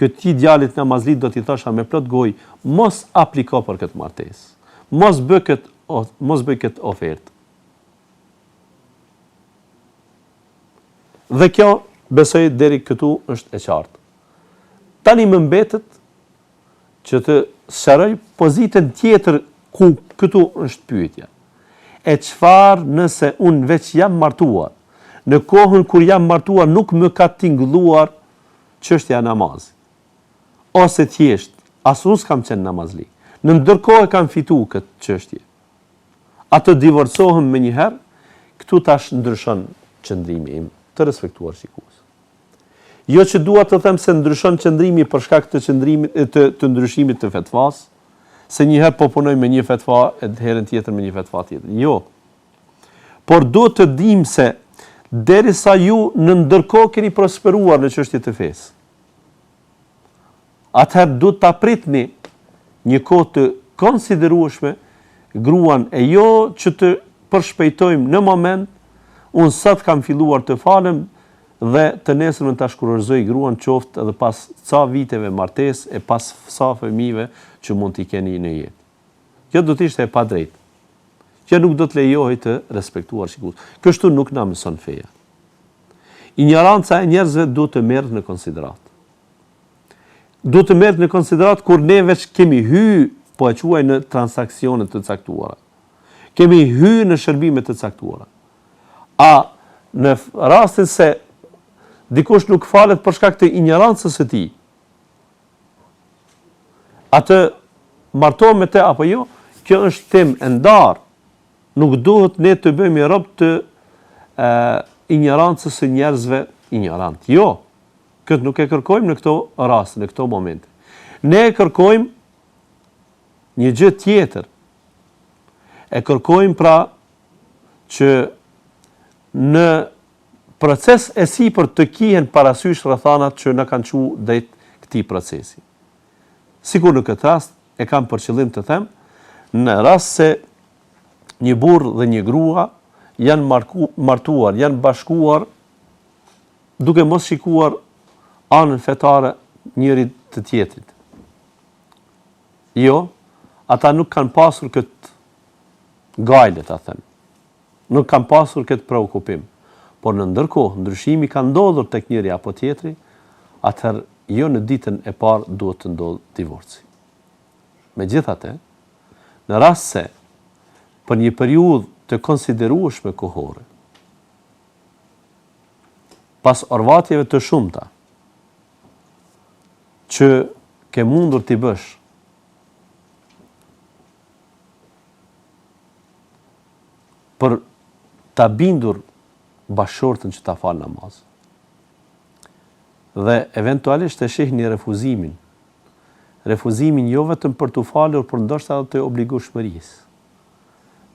këtij djalit namazlit do t'i thosha me plot gojë, mos apliko për këtë martesë. Mos bëj këtë ofertë. Dhe kjo besoj deri këtu është e qartë. Tani më mbetet që të sqaroj pozitën tjetër ku këtu është pyetja. E çfarë nëse unë veç jam martuar? Në kohën kur jam martuar nuk më ka tingëlluar çështja e namazit. Ose thjesht, as unë s'kam qenë namazli. Në ndërkohë kam fituar këtë çështje. Atë divorcohem më njëherë, këtu tash ndryshon qëndrimi im, të respektuar shikues. Jo që dua të them se ndryshon qëndrimi për shkak të ndryshimit të fetvas, se njëherë po punoj me një fetva e herën tjetër me një fetva tjetër. Jo. Por duhet të dim se derisa ju në ndërkohë keni prosperuar në çështje të fesë, atëherë duhet ta pritni një kohë të konsiderueshme gruan e jo që të përshpejtojmë në moment, unë sot kam filluar të falem dhe të nesërmen ta shkurorëzoj gruan qoftë edhe pas ca viteve martesë e pas sa fëmijëve që mund t'i keni në jetë. Kjo do të ishte e padrejtë. Kjo nuk do të lejohej të respektuar shikues. Kështu nuk na mëson feja. Ignoranca e njerëzve duhet të merret në konsiderat. Duhet të merret në konsiderat kur ne veç kemi hyrë, po e quaj në transaksione të caktuara. Kemi hyrë në shërbime të caktuara. A në rastin se dikush nuk falet për shkak të ignorancës së tij, atë martohem me të apo jo, kjo është temë e ndarë. Nuk duhet ne të bëjmë rob të ignorancës së njerëzve ignorant. Jo, këtë nuk e kërkojmë në këto raste, në këto momente. Ne e kërkojmë një gjë tjetër. E kërkojmë pra që në proces e sipër të kihen parasysh rrethanat që na kanë çuar drejt këtij procesi. Sikur në këtë rast e kam për qëllim të them, në rast se një burr dhe një grua janë martuar, janë bashkuar duke mos shikuar anën fetare njëri të tjetrit. Jo, ata nuk kanë pasur këtë gajle, ta them. Nuk kanë pasur këtë preokupim. Por në ndërkohë, ndryshimi ka ndodhur tek njëri apo tjetri, atëherë jo në ditën e parë duhet të ndodhë divorci. Megjithatë, në rast se për një periudhë të konsiderueshme kohore, pas orvatjeve të shumta që ke mundur t'i bësh, për ta bindur bashkëshortën që ta fal namaz, dhe eventualisht e shihni refuzimin jo vetëm për t'u falur, por ndoshta edhe të obligueshmërisë.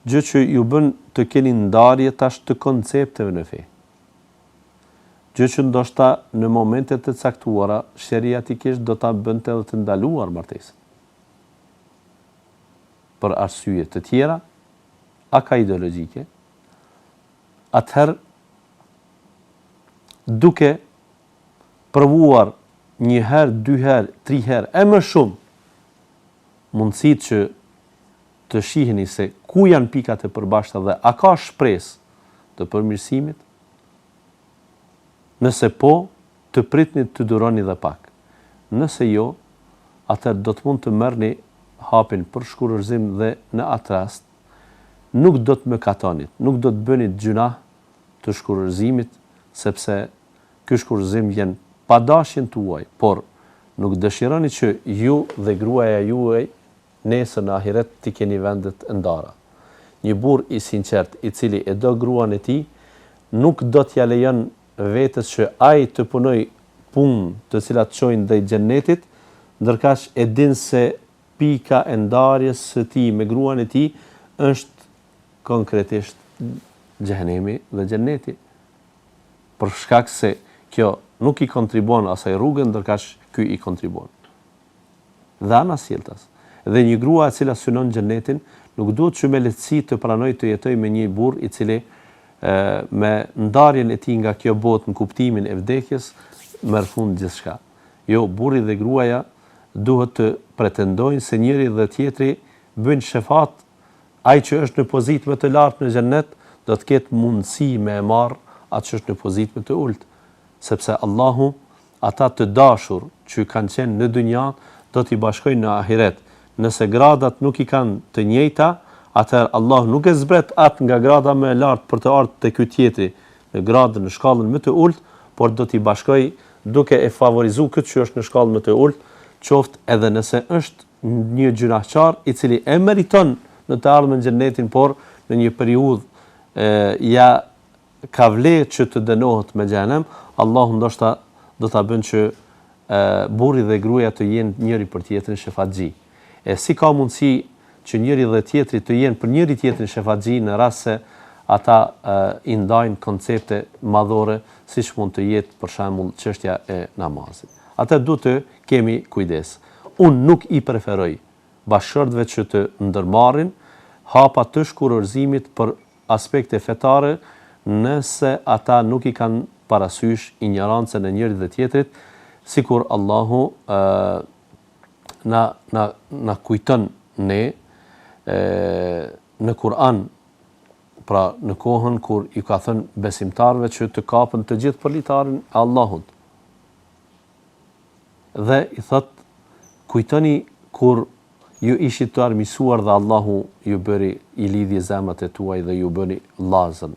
Gjë që ju bën të keni ndarje tash të koncepteve në fe. Gjë që ndoshta në momente të caktuara sheriatikisht do ta bënte edhe të ndaluar martesën. Për arsye të tjera, aka ideologjike, atëherë duke provuar një herë, dy herë, tri herë, e më shumë mundësitë që të shihni se ku janë pikat e përbashkëta dhe a ka shpresë të përmirësimit. Nëse po, të pritni të duroni dhe pak. Nëse jo, atëherë do të mund të merrni hapin për shkurërzim dhe në atë rast nuk do të mëkatonit, nuk do të bëni gjuna të shkurërzimit, sepse ky shkurërzim vjen pa dashjen tuaj, por nuk dëshironi që ju dhe gruaja juaj nesër në ahiret t'i keni vendet e ndara. Një burr i sinqert, i cili e do gruan e tij, nuk do t'ja lejon vetes që ai të punoj punë të cilat çojnë drejt xhennetit, ndërkaq e din se pika e ndarjes së tij me gruan e tij është konkretisht xhenemi dhe xhenneti. Për shkak se kjo nuk i kontribuon asaj rrugën, ndërkaq ky i kontribuon. Dhe ana sjelltas. Dhe një grua e cila synon xhenetin nuk duhet që me lehtësi të pranoj të jetoj me një burr i cili me ndarjen e tij nga kjo botë në kuptimin e vdekjes merr fund gjithçka. Jo, burri dhe gruaja duhet të pretendojnë se njëri dhe tjetri bëjnë shefat. Ai që është në pozitë më të lartë në xhenet do të ketë mundësi me e marr atë që është në pozitë më të ulët, sepse Allahu ata të dashur që kanë qenë në dynja do t'i bashkojnë në ahiret. Nëse gradat nuk i kanë të njëjta, atëherë Allah nuk e zbret atë nga grada më e lartë për të ardhur te ky tjetri në gradën në shkallën më të ulët, por do t'i bashkoj duke e favorizuar këtë që është në shkallën më të ulët, qoftë edhe nëse është një gjunaqar i cili e meriton në të ardhmen xhenetin, por në një periudhë ja ka vlerë që të dënohet me xhenem, Allahu ndoshta do ta bën që burri dhe gruaja të jenë njëri për tjetrin shefatxhi. E si ka mundësi që njëri dhe tjetri të jenë për njëri tjetrin shefatxhi në rast se ata i ndajnë koncepte madhore, siç mund të jetë për shembull çështja e namazit. Atë duhet të kemi kujdes. Unë nuk i preferoj bashkëshortëve që të ndërmarrin hapa të shkurërzimit për aspekte fetare nëse ata nuk i kanë parasysh ignorancën e njërit dhe tjetrit, sikur Allahu na kujton ne në Kur'an, pra në kohën kur i ka thënë besimtarëve që të kapën të gjithë përlitarin e Allahut. Dhe i thot, kujtoni kur ju ishit të armisuar dhe Allahu ju bëri i lidhje zemrat e tuaj dhe ju bëri llazën.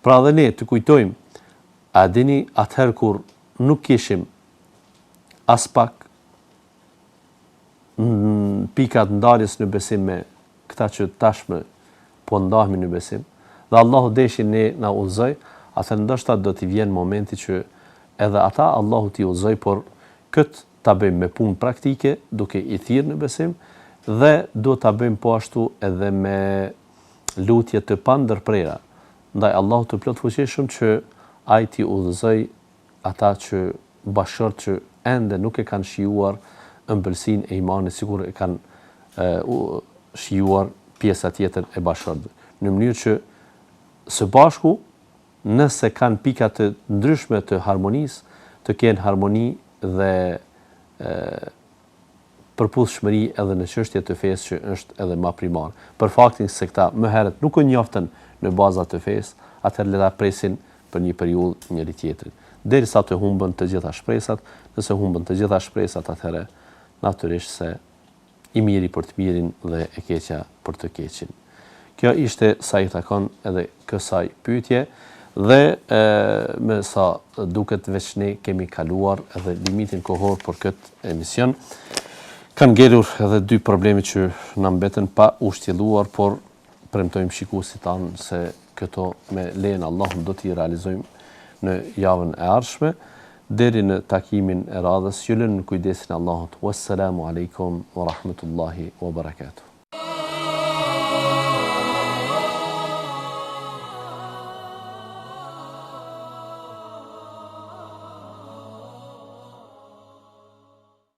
Pra dhe ne të kujtojmë, a dini atëherë kur nuk kishim as pak pikat ndarjes në besim me këta që tashmë po ndahemi në besim, dhe Allahu deshi ne na udhëzoj, atë ndoshta do t'i vjen momenti që edhe ata Allahu t'i udhëzoj, por këtë ta bëjmë me punë praktike, duke i thirrë në besim, dhe do ta bëjmë po ashtu edhe me lutje të pandërprera ndaj Allahut të plotfuqishëm, që ai t'i udhëzoj ata që bashkët që ende nuk e kanë shijuar ëmbëlsinë e imanit, sikur e kanë shijuar pjesa tjetër e bashkëve, në mënyrë që së bashku, nëse kanë pika të ndryshme të harmonisë, të kenë harmoni dhe përputhshmëri edhe në çështje të fesë që është edhe më primare. Për faktin se këta më herët nuk u njoftën në baza të fesë, atëherë le ta presin për një periudhë njëri tjetrin, derisa të humbën të gjitha shpresat. Nëse humbën të gjitha shpresat, atëherë natyrisht se i miri për të mirin dhe e keqja për të keqin. Kjo ishte sa i takon edhe kësaj pyetje, dhe me sa duket veç ne kemi kaluar edhe limitin kohor për këtë emision. Kanë ngelur edhe dy probleme që na mbeten pa ushtjelluar, por premtojmë shikuesit tanë se këto me lejen e Allahut do t'i realizojmë në javën e ardhshme. Deri në takimin e radhës, ju lëm në kujdesin e Allahut. Wassalamu alaikum wa rahmatullahi wa barakatuh.